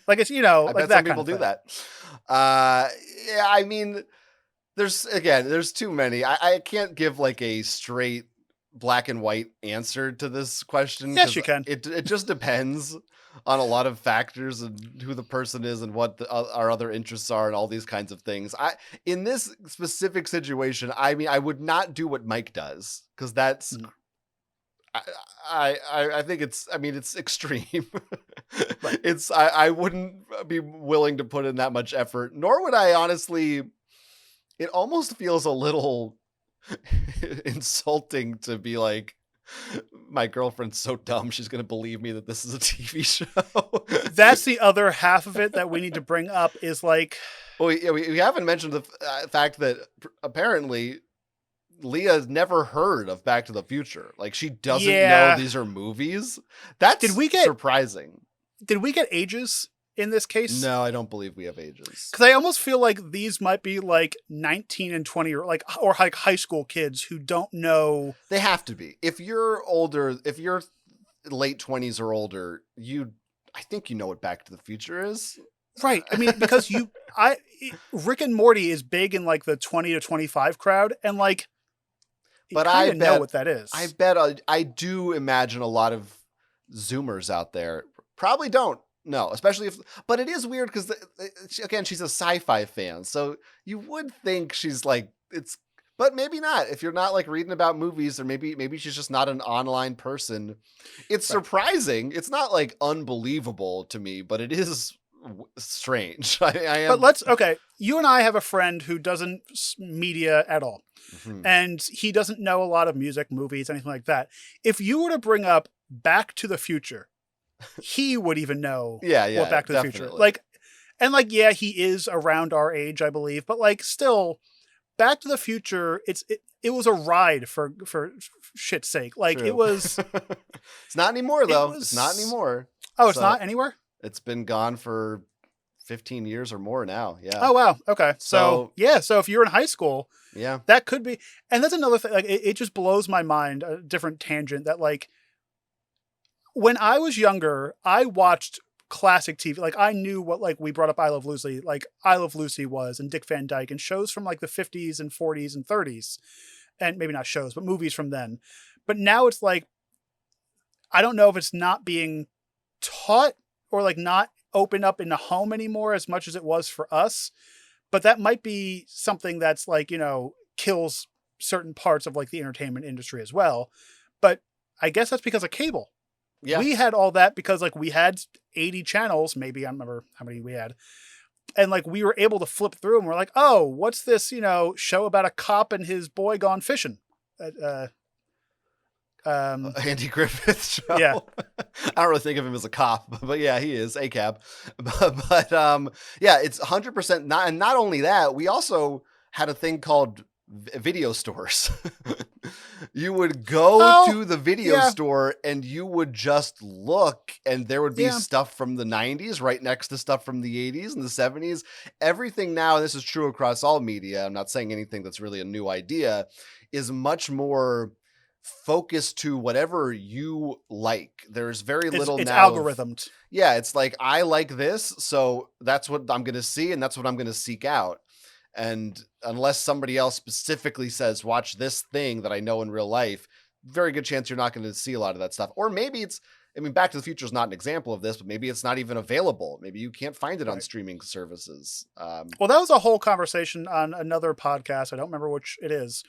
Like, it's,
I
like
bet
that
some people do that. Yeah, I mean, there's too many. I can't give like a straight black and white answer to this question.
Yes, you can.
It just depends on a lot of factors and who the person is and what our other interests are and all these kinds of things. In this specific situation, I mean, I would not do what Mike does, because that's I think it's extreme. Right. I wouldn't be willing to put in that much effort, nor would I honestly. It almost feels a little insulting to be like, my girlfriend's so dumb, she's going to believe me that this is a TV show.
That's the other half of it that we need to bring up is like...
Well, we haven't mentioned the fact that apparently Leah's never heard of Back to the Future. Like, she doesn't know these are movies. That's surprising.
Did we get ages in this case?
No, I don't believe we have ages.
Because I almost feel like these might be like 19 and 20 or like high school kids who don't know.
They have to be. If you're older, if you're late 20s or older, I think you know what Back to the Future is.
Right. I mean, because Rick and Morty is big in like the 20 to 25 crowd, and like,
but I
know what that is.
I bet I do imagine a lot of Zoomers out there probably don't. No, especially but it is weird because, again, she's a sci-fi fan. So you would think she's like, but maybe not. If you're not like reading about movies, or maybe she's just not an online person. It's surprising. It's not like unbelievable to me, but it is strange.
But you and I have a friend who doesn't media at all. Mm-hmm. And he doesn't know a lot of music, movies, anything like that. If you were to bring up Back to the Future, he would even know what Back to the Future. Like, and like, yeah, he is around our age, I believe, but like, still, Back to the Future, it was a ride for shit's sake. Like,
True.
It was.
It's not anymore though. It's not anymore.
Oh, it's not anywhere?
It's been gone for 15 years or more now. Yeah.
Oh, wow. Okay. So if you're in high school, that could be. And that's another thing. Like, it just blows my mind, a different tangent, that like, when I was younger, I watched classic TV. Like, I knew what, like, we brought up I Love Lucy, like I Love Lucy was, and Dick Van Dyke, and shows from like the 50s and 40s and 30s. And maybe not shows, but movies from then. But now it's like, I don't know if it's not being taught or like not open up in the home anymore as much as it was for us. But that might be something that's like, kills certain parts of like the entertainment industry as well. But I guess that's because of cable. Yeah. We had all that because like we had 80 channels, maybe, I don't remember how many we had. And like we were able to flip through and we're like, oh, what's this, show about a cop and his boy gone fishing?
Andy Griffith show.
Yeah.
I don't really think of him as a cop, but yeah, he is a cab. But yeah, it's 100% not. And not only that, we also had a thing called video stores. You would go to the video store and you would just look, and there would be stuff from the 90s right next to stuff from the 80s and the 70s. Everything now, and this is true across all media, I'm not saying anything that's really a new idea, is much more focused to whatever you like. There's very little
it's
now.
Algorithmed.
It's like, I like this, so that's what I'm going to see, and that's what I'm going to seek out. And unless somebody else specifically says, watch this thing that I know in real life, very good chance you're not going to see a lot of that stuff. Or maybe it's, Back to the Future is not an example of this, but maybe it's not even available. Maybe you can't find it on streaming services.
Well, that was a whole conversation on another podcast. I don't remember which it is.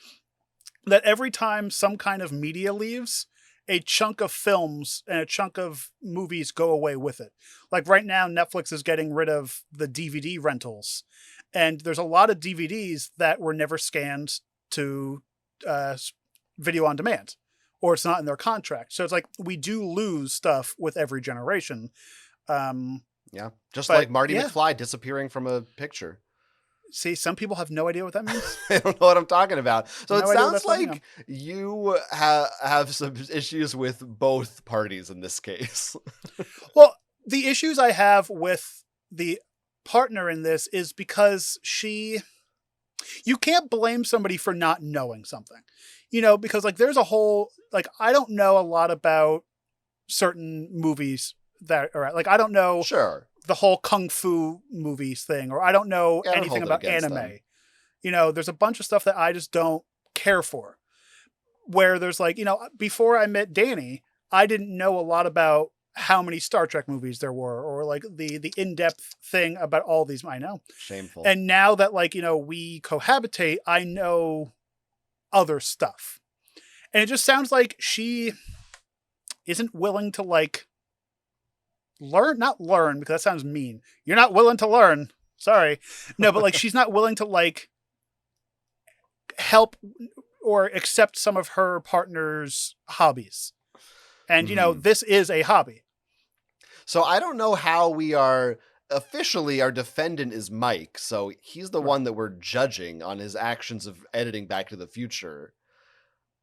That every time some kind of media leaves, a chunk of films and a chunk of movies go away with it. Like right now, Netflix is getting rid of the DVD rentals. And there's a lot of DVDs that were never scanned to video on demand, or it's not in their contract. So it's like, we do lose stuff with every generation.
Just like Marty McFly disappearing from a picture.
See, some people have no idea what that means.
I don't know what I'm talking about. So it sounds like you have some issues with both parties in this case.
Well, the issues I have with the partner in this is because you can't blame somebody for not knowing something, because like there's a whole, like, I don't know a lot about certain movies that are like, I don't know the whole kung fu movies thing, or I don't know anything about anime. There's a bunch of stuff that I just don't care for, where there's like, before I met Danny, I didn't know a lot about how many Star Trek movies there were, or like the in-depth thing about all these. I know.
Shameful.
And now that we cohabitate, I know other stuff. And it just sounds like she isn't willing to not learn, because that sounds mean. You're not willing to learn. Sorry. No, but she's not willing to help or accept some of her partner's hobbies. And, this is a hobby.
So I don't know how we are officially, our defendant is Mike. So he's the one that we're judging on his actions of editing Back to the Future.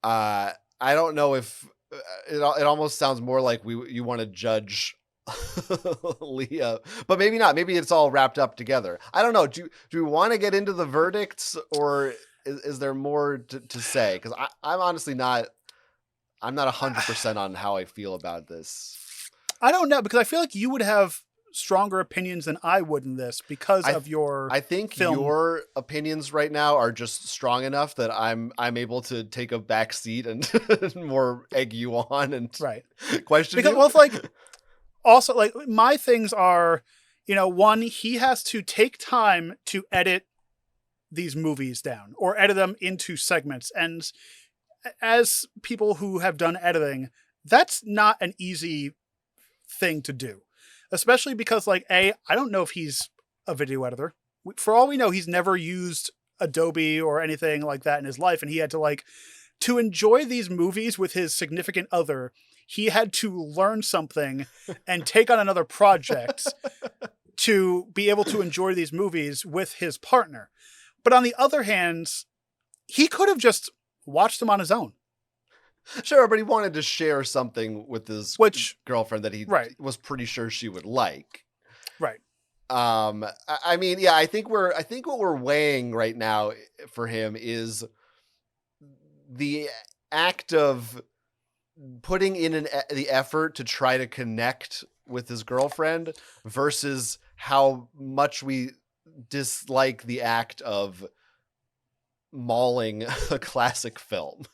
I don't know if it almost sounds more like you want to judge Leah, but maybe not. Maybe it's all wrapped up together. I don't know. Do we want to get into the verdicts, or is there more to say? Because I'm honestly not. I'm not 100% on how I feel about this.
I don't know, because I feel like you would have stronger opinions than I would in this because of your
I think
film.
Your opinions right now are just strong enough that I'm able to take a back seat and more egg you on and question
because,
you.
Well, also, my things are, one, he has to take time to edit these movies down or edit them into segments. And as people who have done editing, that's not an easy thing to do, especially because I don't know if he's a video editor. For all we know, he's never used Adobe or anything like that in his life. And he had to enjoy these movies with his significant other. He had to learn something and take on another project to be able to enjoy these movies with his partner. But on the other hand, he could have just watched them on his own.
Sure, but he wanted to share something with his girlfriend that he was pretty sure she would like.
Right.
I think what we're weighing right now for him is the act of putting in the effort to try to connect with his girlfriend versus how much we dislike the act of mauling a classic film.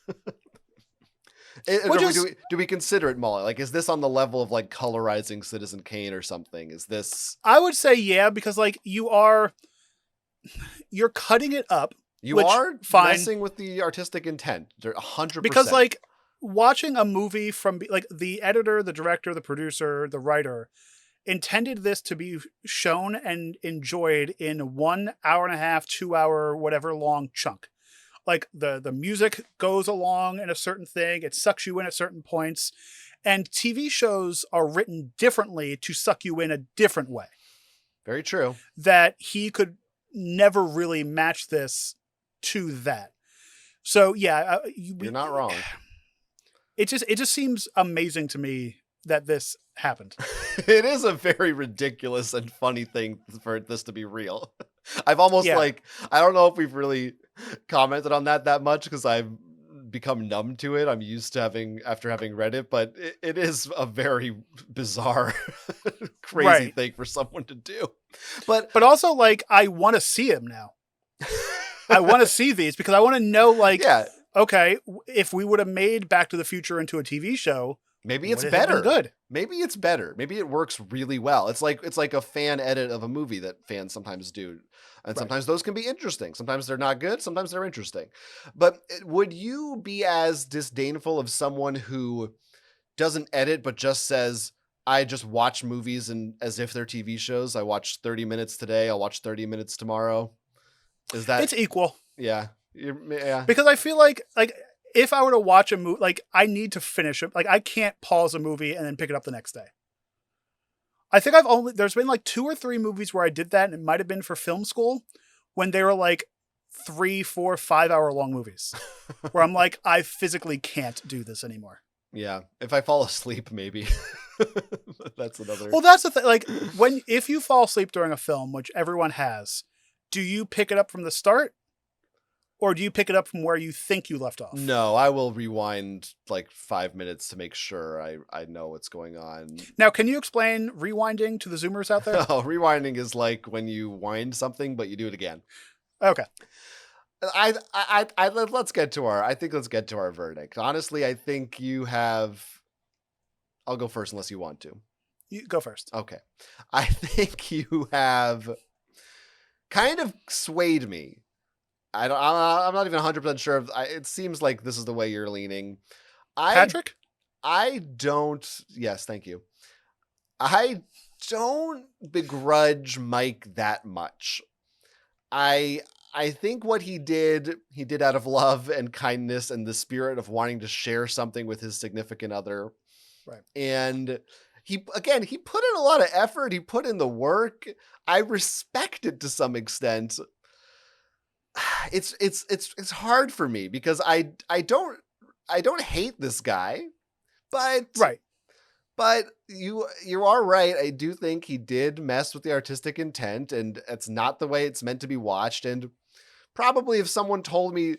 Do we consider it mauling? Is this on the level of colorizing Citizen Kane or something? Is this?
I would say because you're cutting it up.
You are messing with the artistic intent. 100%.
Because watching a movie from the editor, the director, the producer, the writer intended this to be shown and enjoyed in 1 hour and a half, 2 hour, whatever long chunk. The music goes along in a certain thing. It sucks you in at certain points. And TV shows are written differently to suck you in a different way.
Very true.
That he could never really match this to that. So, yeah.
You're not wrong.
it just seems amazing to me that this happened.
It is a very ridiculous and funny thing for this to be real. I've almost I don't know if we've really commented on that much because I've become numb to it. I'm used to after having read it, but it is a very bizarre, crazy thing for someone to do. But
also, like, I want to see him now. I want to see these because I want to know, like, okay, if we would have made Back to the Future into a TV show,
maybe it's better. Good. Maybe it's better. Maybe it works really well. It's like a fan edit of a movie that fans sometimes do. And sometimes those can be interesting. Sometimes they're not good. Sometimes they're interesting. But would you be as disdainful of someone who doesn't edit but just says, I just watch movies and as if they're TV shows? I watched 30 minutes today. I'll watch 30 minutes tomorrow. Is that...
It's equal.
Yeah. Yeah.
Because I feel like if I were to watch a movie, like, I need to finish it. Like, I can't pause a movie and then pick it up the next day. I think there's been like 2 or 3 movies where I did that, and it might have been for film school when they were like 3, 4, 5 hour long movies where I'm like, I physically can't do this anymore.
Yeah. If I fall asleep, maybe. That's another.
Well, that's the thing. Like, if you fall asleep during a film, which everyone has, do you pick it up from the start? Or do you pick it up from where you think you left off?
No, I will rewind like 5 minutes to make sure I know what's going on.
Now, can you explain rewinding to the Zoomers out there?
Oh, rewinding is like when you wind something, but you do it again.
Okay.
Let's get to our verdict. Honestly, I think you have... I'll go first unless you want to.
You go first.
Okay. I think you have kind of swayed me. I'm not even 100% sure. It seems like this is the way you're leaning.
Patrick?
Yes, thank you. I don't begrudge Mike that much. I think what he did out of love and kindness and the spirit of wanting to share something with his significant other.
Right.
And he put in a lot of effort. He put in the work. I respect it to some extent. It's hard for me because I don't hate this guy, but you are right. I do think he did mess with the artistic intent, and it's not the way it's meant to be watched. And probably if someone told me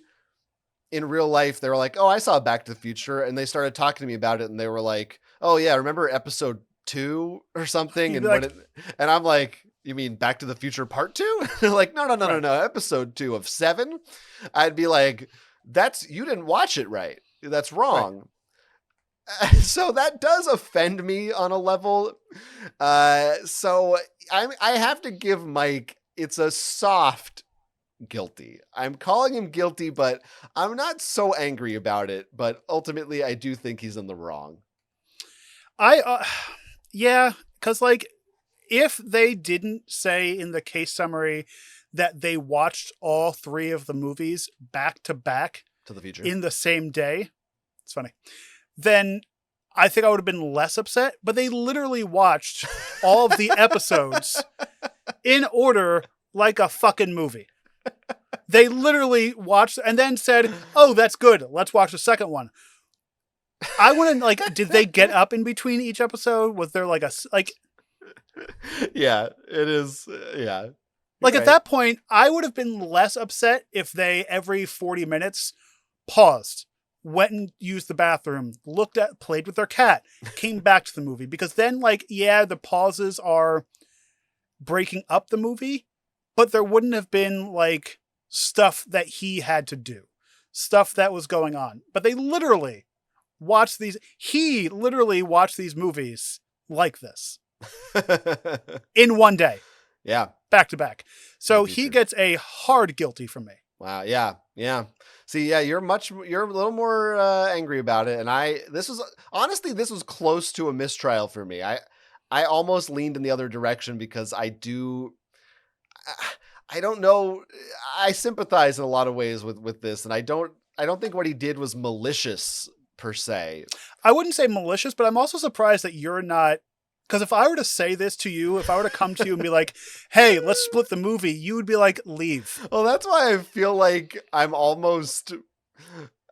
in real life, they were like, "Oh, I saw Back to the Future," and they started talking to me about it, and they were like, "Oh yeah, remember episode 2 or something?" And and I'm like, you mean Back to the Future Part 2? They're like, no, episode 2 of 7. I'd be like, you didn't watch it right. That's wrong. Right. So that does offend me on a level. So I have to give Mike, it's a soft guilty. I'm calling him guilty, but I'm not so angry about it. But ultimately, I do think he's in the wrong.
Yeah, because like, if they didn't say in the case summary that they watched all 3 of the movies back to back
to the future
in the same day, it's funny, then I think I would have been less upset. But they literally watched all of the episodes in order like a fucking movie. They literally watched and then said, oh, that's good. Let's watch the second one. I want to, like, did they get up in between each episode? Was there like
yeah, it is. Yeah.
Like, at that point, I would have been less upset if they, every 40 minutes, paused, went and used the bathroom, played with their cat, came back to the movie. Because then, like, yeah, the pauses are breaking up the movie, but there wouldn't have been, like, stuff that he had to do, stuff that was going on. But he literally watched these movies like this. In one day.
Yeah.
Back to back. So he gets a hard guilty from me.
Wow. Yeah. Yeah. See, yeah, you're a little more angry about it. And this was close to a mistrial for me. I almost leaned in the other direction because I don't know. I sympathize in a lot of ways with this. And I don't think what he did was malicious per se.
I wouldn't say malicious, but I'm also surprised that you're not. Because if I were to say this to you, if I were to come to you and be like, hey, let's split the movie, you would be like, leave.
Well, that's why I feel like I'm almost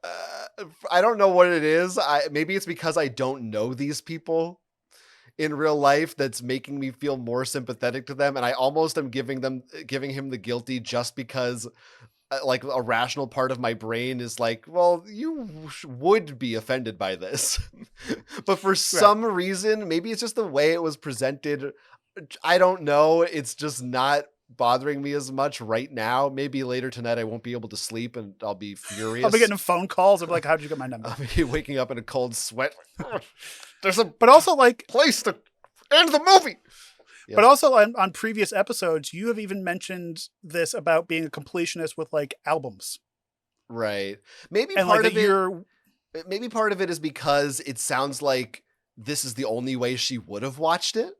I don't know what it is. Maybe it's because I don't know these people in real life that's making me feel more sympathetic to them, and I almost am giving him the guilty just because like a rational part of my brain is like, well, you would be offended by this. But for some reason, maybe it's just the way it was presented. I don't know. It's just not bothering me as much right now. Maybe later tonight I won't be able to sleep and I'll be furious.
I'll be getting phone calls. I'll be like, how'd you get my number?
I'll be waking up in a cold sweat.
But also like
place to end the movie.
Yes. But also on previous episodes, you have even mentioned this about being a completionist with like albums.
Right. Maybe part of it is because it sounds like this is the only way she would have watched it.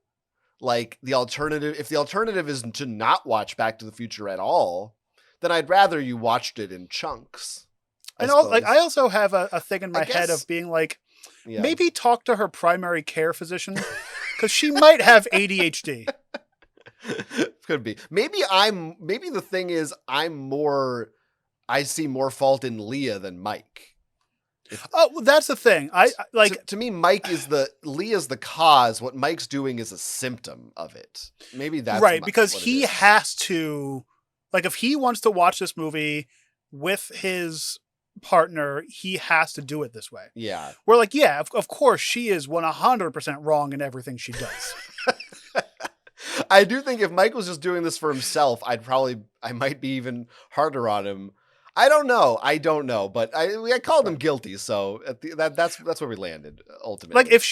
Like if the alternative is to not watch Back to the Future at all, then I'd rather you watched it in chunks.
I also have a thing in my head of being like, maybe talk to her primary care physician because she might have ADHD.
Could be. Maybe the thing is I see more fault in Leah than Mike.
Well, that's the thing.
To me, Leah's the cause. What Mike's doing is a symptom of it. Maybe that's
right, because he has to, like, if he wants to watch this movie with his partner, he has to do it this way.
Yeah.
We're like, yeah, of course she is 100% wrong in everything she does.
I do think if Mike was just doing this for himself, I might be even harder on him. I don't know, but I called him guilty, so that's where we landed ultimately.
Like if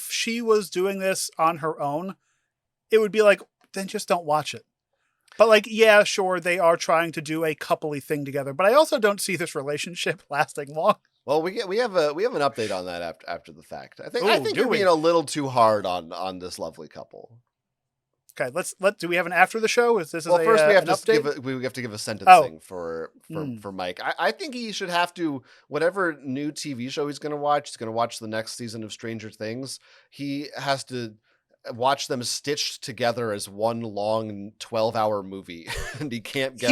she was doing this on her own, it would be like, then just don't watch it. But like, yeah, sure, they are trying to do a coupley thing together, but I also don't see this relationship lasting long.
Well, we have an update on that after the fact. I think you're being a little too hard on this lovely couple.
Okay, do we have an after the show? First
we have to give a sentencing for Mike. I think he should have to, whatever new TV show he's going to watch the next season of Stranger Things. He has to watch them stitched together as one long 12-hour movie, and he can't get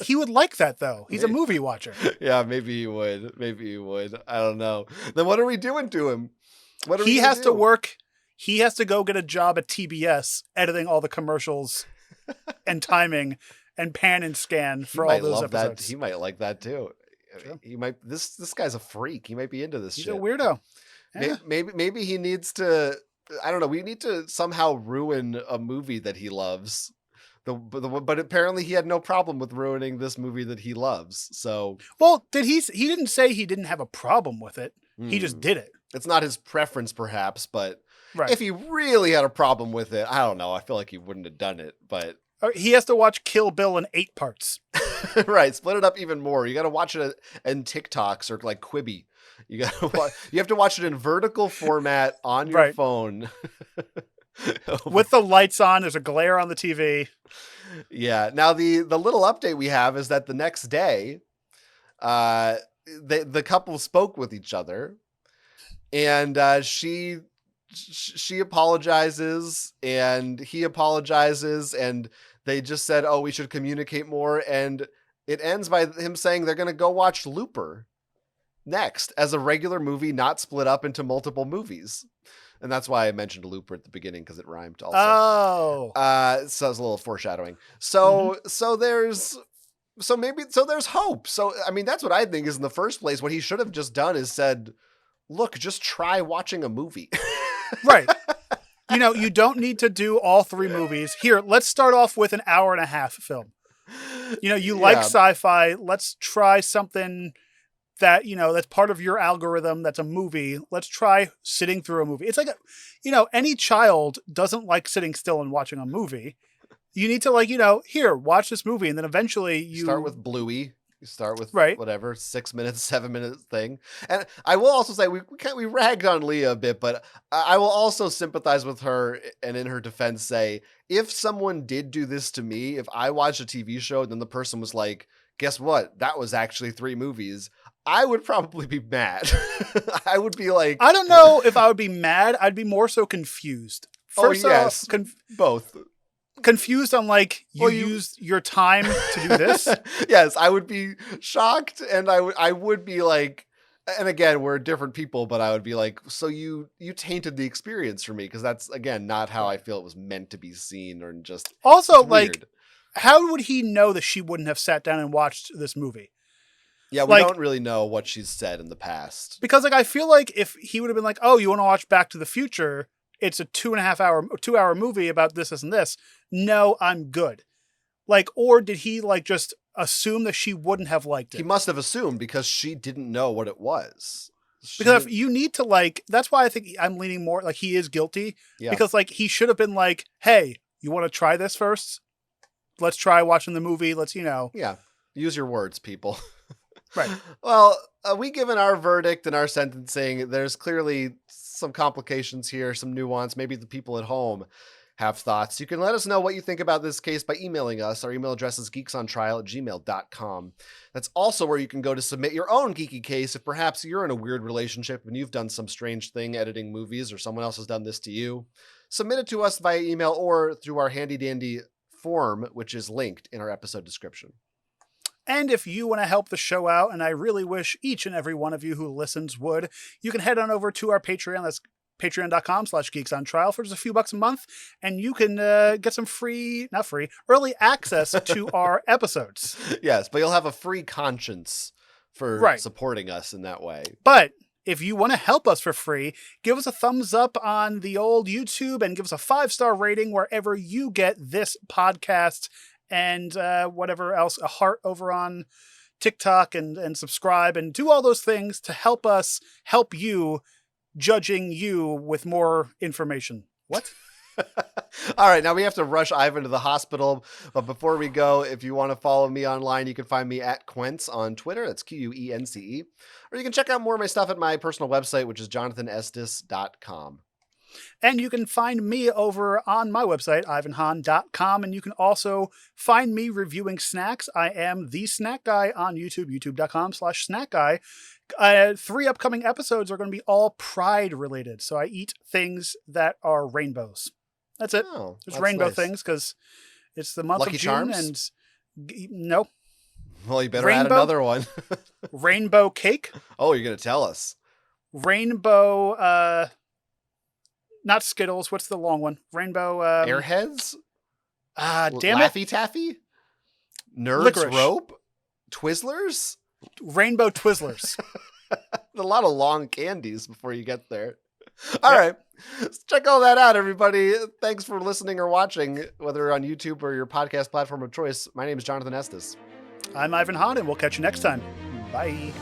he would like that though. He's a movie watcher.
Yeah, maybe he would. I don't know. Then what are we doing to him?
He has to work. He has to go get a job at TBS editing all the commercials and timing and pan and scan for all those episodes.
He might like that too. Sure. He might. This guy's a freak. He might be into this shit.
He's a weirdo.
Yeah. Maybe he needs to. I don't know. We need to somehow ruin a movie that he loves. But apparently he had no problem with ruining this movie that he loves. So,
well, he didn't say he didn't have a problem with it. He just did it.
It's not his preference, perhaps, but
right.
If he really had a problem with it, I don't know. I feel like he wouldn't have done it, but
he has to watch Kill Bill in 8 parts.
Right. Split it up even more. You got to watch it in TikToks or like Quibi. You have to watch it in vertical format on your phone.
With the lights on, there's a glare on the TV.
Yeah. Now the little update we have is that the next day, the couple spoke with each other, and she apologizes and he apologizes, and they just said, "Oh, we should communicate more." And it ends by him saying they're going to go watch Looper next as a regular movie, not split up into multiple movies. And that's why I mentioned Looper at the beginning, because it rhymed also.
Oh.
So it's a little foreshadowing. So there's hope. So, I mean, that's what I think is in the first place. What he should have just done is said, look, just try watching a movie.
Right. You don't need to do all 3 movies. Here, let's start off with an hour-and-a-half film. Like sci-fi. Let's try something that, that's part of your algorithm. That's a movie. Let's try sitting through a movie. It's like, any child doesn't like sitting still and watching a movie. You need to here, watch this movie. And then eventually you
start with Bluey. You start with whatever 6 minutes, 7 minutes thing. And I will also say we ragged on Leah a bit, but I will also sympathize with her and in her defense say, if someone did do this to me, if I watched a TV show and then the person was like, guess what? That was actually 3 movies. I would probably be mad. I would be like,
I don't know if I would be mad. I'd be more so confused.
First off, both.
confused on like you used your time to do this.
Yes, I would be shocked, and I would be like, and again, we're different people, but I would be like, so you tainted the experience for me, because that's again not how I feel it was meant to be seen, or just
also like, how would he know that she wouldn't have sat down and watched this movie?
Yeah, we don't really know what she's said in the past,
because like I feel like if he would have been like, oh, you want to watch Back to the Future? It's a 2.5 hour movie about this and this. No, I'm good. Like, or did he like just assume that she wouldn't have liked it?
He must have assumed, because she didn't know what it was.
Because if you need to like, that's why I think I'm leaning more like he is guilty. Yeah. Because like he should have been like, hey, you want to try this first? Let's try watching the movie. Let's,
Yeah. Use your words, people.
Right.
Well, we given our verdict and our sentencing. There's clearly some complications here, some nuance. Maybe the people at home have thoughts. You can let us know what you think about this case by emailing us. Our email address is geeksontrial@gmail.com. That's also where you can go to submit your own geeky case if perhaps you're in a weird relationship and you've done some strange thing editing movies, or someone else has done this to you. Submit it to us via email or through our handy dandy form, which is linked in our episode description.
And if you want to help the show out, and I really wish each and every one of you who listens would, you can head on over to our Patreon. That's patreon.com/geeksontrial for just a few bucks a month. And you can get some early access to our episodes.
Yes, but you'll have a free conscience for supporting us in that way.
But if you want to help us for free, give us a thumbs up on the old YouTube and give us a 5-star rating wherever you get this podcast. And whatever else, a heart over on TikTok, and subscribe and do all those things to help us help you, judging you with more information. What?
All right, now we have to rush Ivan to the hospital. But before we go, if you want to follow me online, you can find me at Quence on Twitter. That's Quence. Or you can check out more of my stuff at my personal website, which is jonathanestis.com.
And you can find me over on my website, ivanhan.com. And you can also find me reviewing snacks. I am the Snack Guy on YouTube, youtube.com/snack guy. 3 upcoming episodes are going to be all Pride related. So I eat things that are rainbows. That's it.
Oh,
It's rainbow things because it's the month
Lucky
of June.
Charms?
And no.
Well, you better add another one.
Rainbow cake.
Oh, you're going to tell us.
Rainbow, not Skittles. What's the long one? Rainbow.
Airheads?
Damn
Laffy Taffy? Nerds
Licorice.
Rope? Twizzlers?
Rainbow Twizzlers.
A lot of long candies before you get there. All right. Check all that out, everybody. Thanks for listening or watching, whether on YouTube or your podcast platform of choice. My name is Jonathan Estes.
I'm Ivan Hahn, and we'll catch you next time. Bye.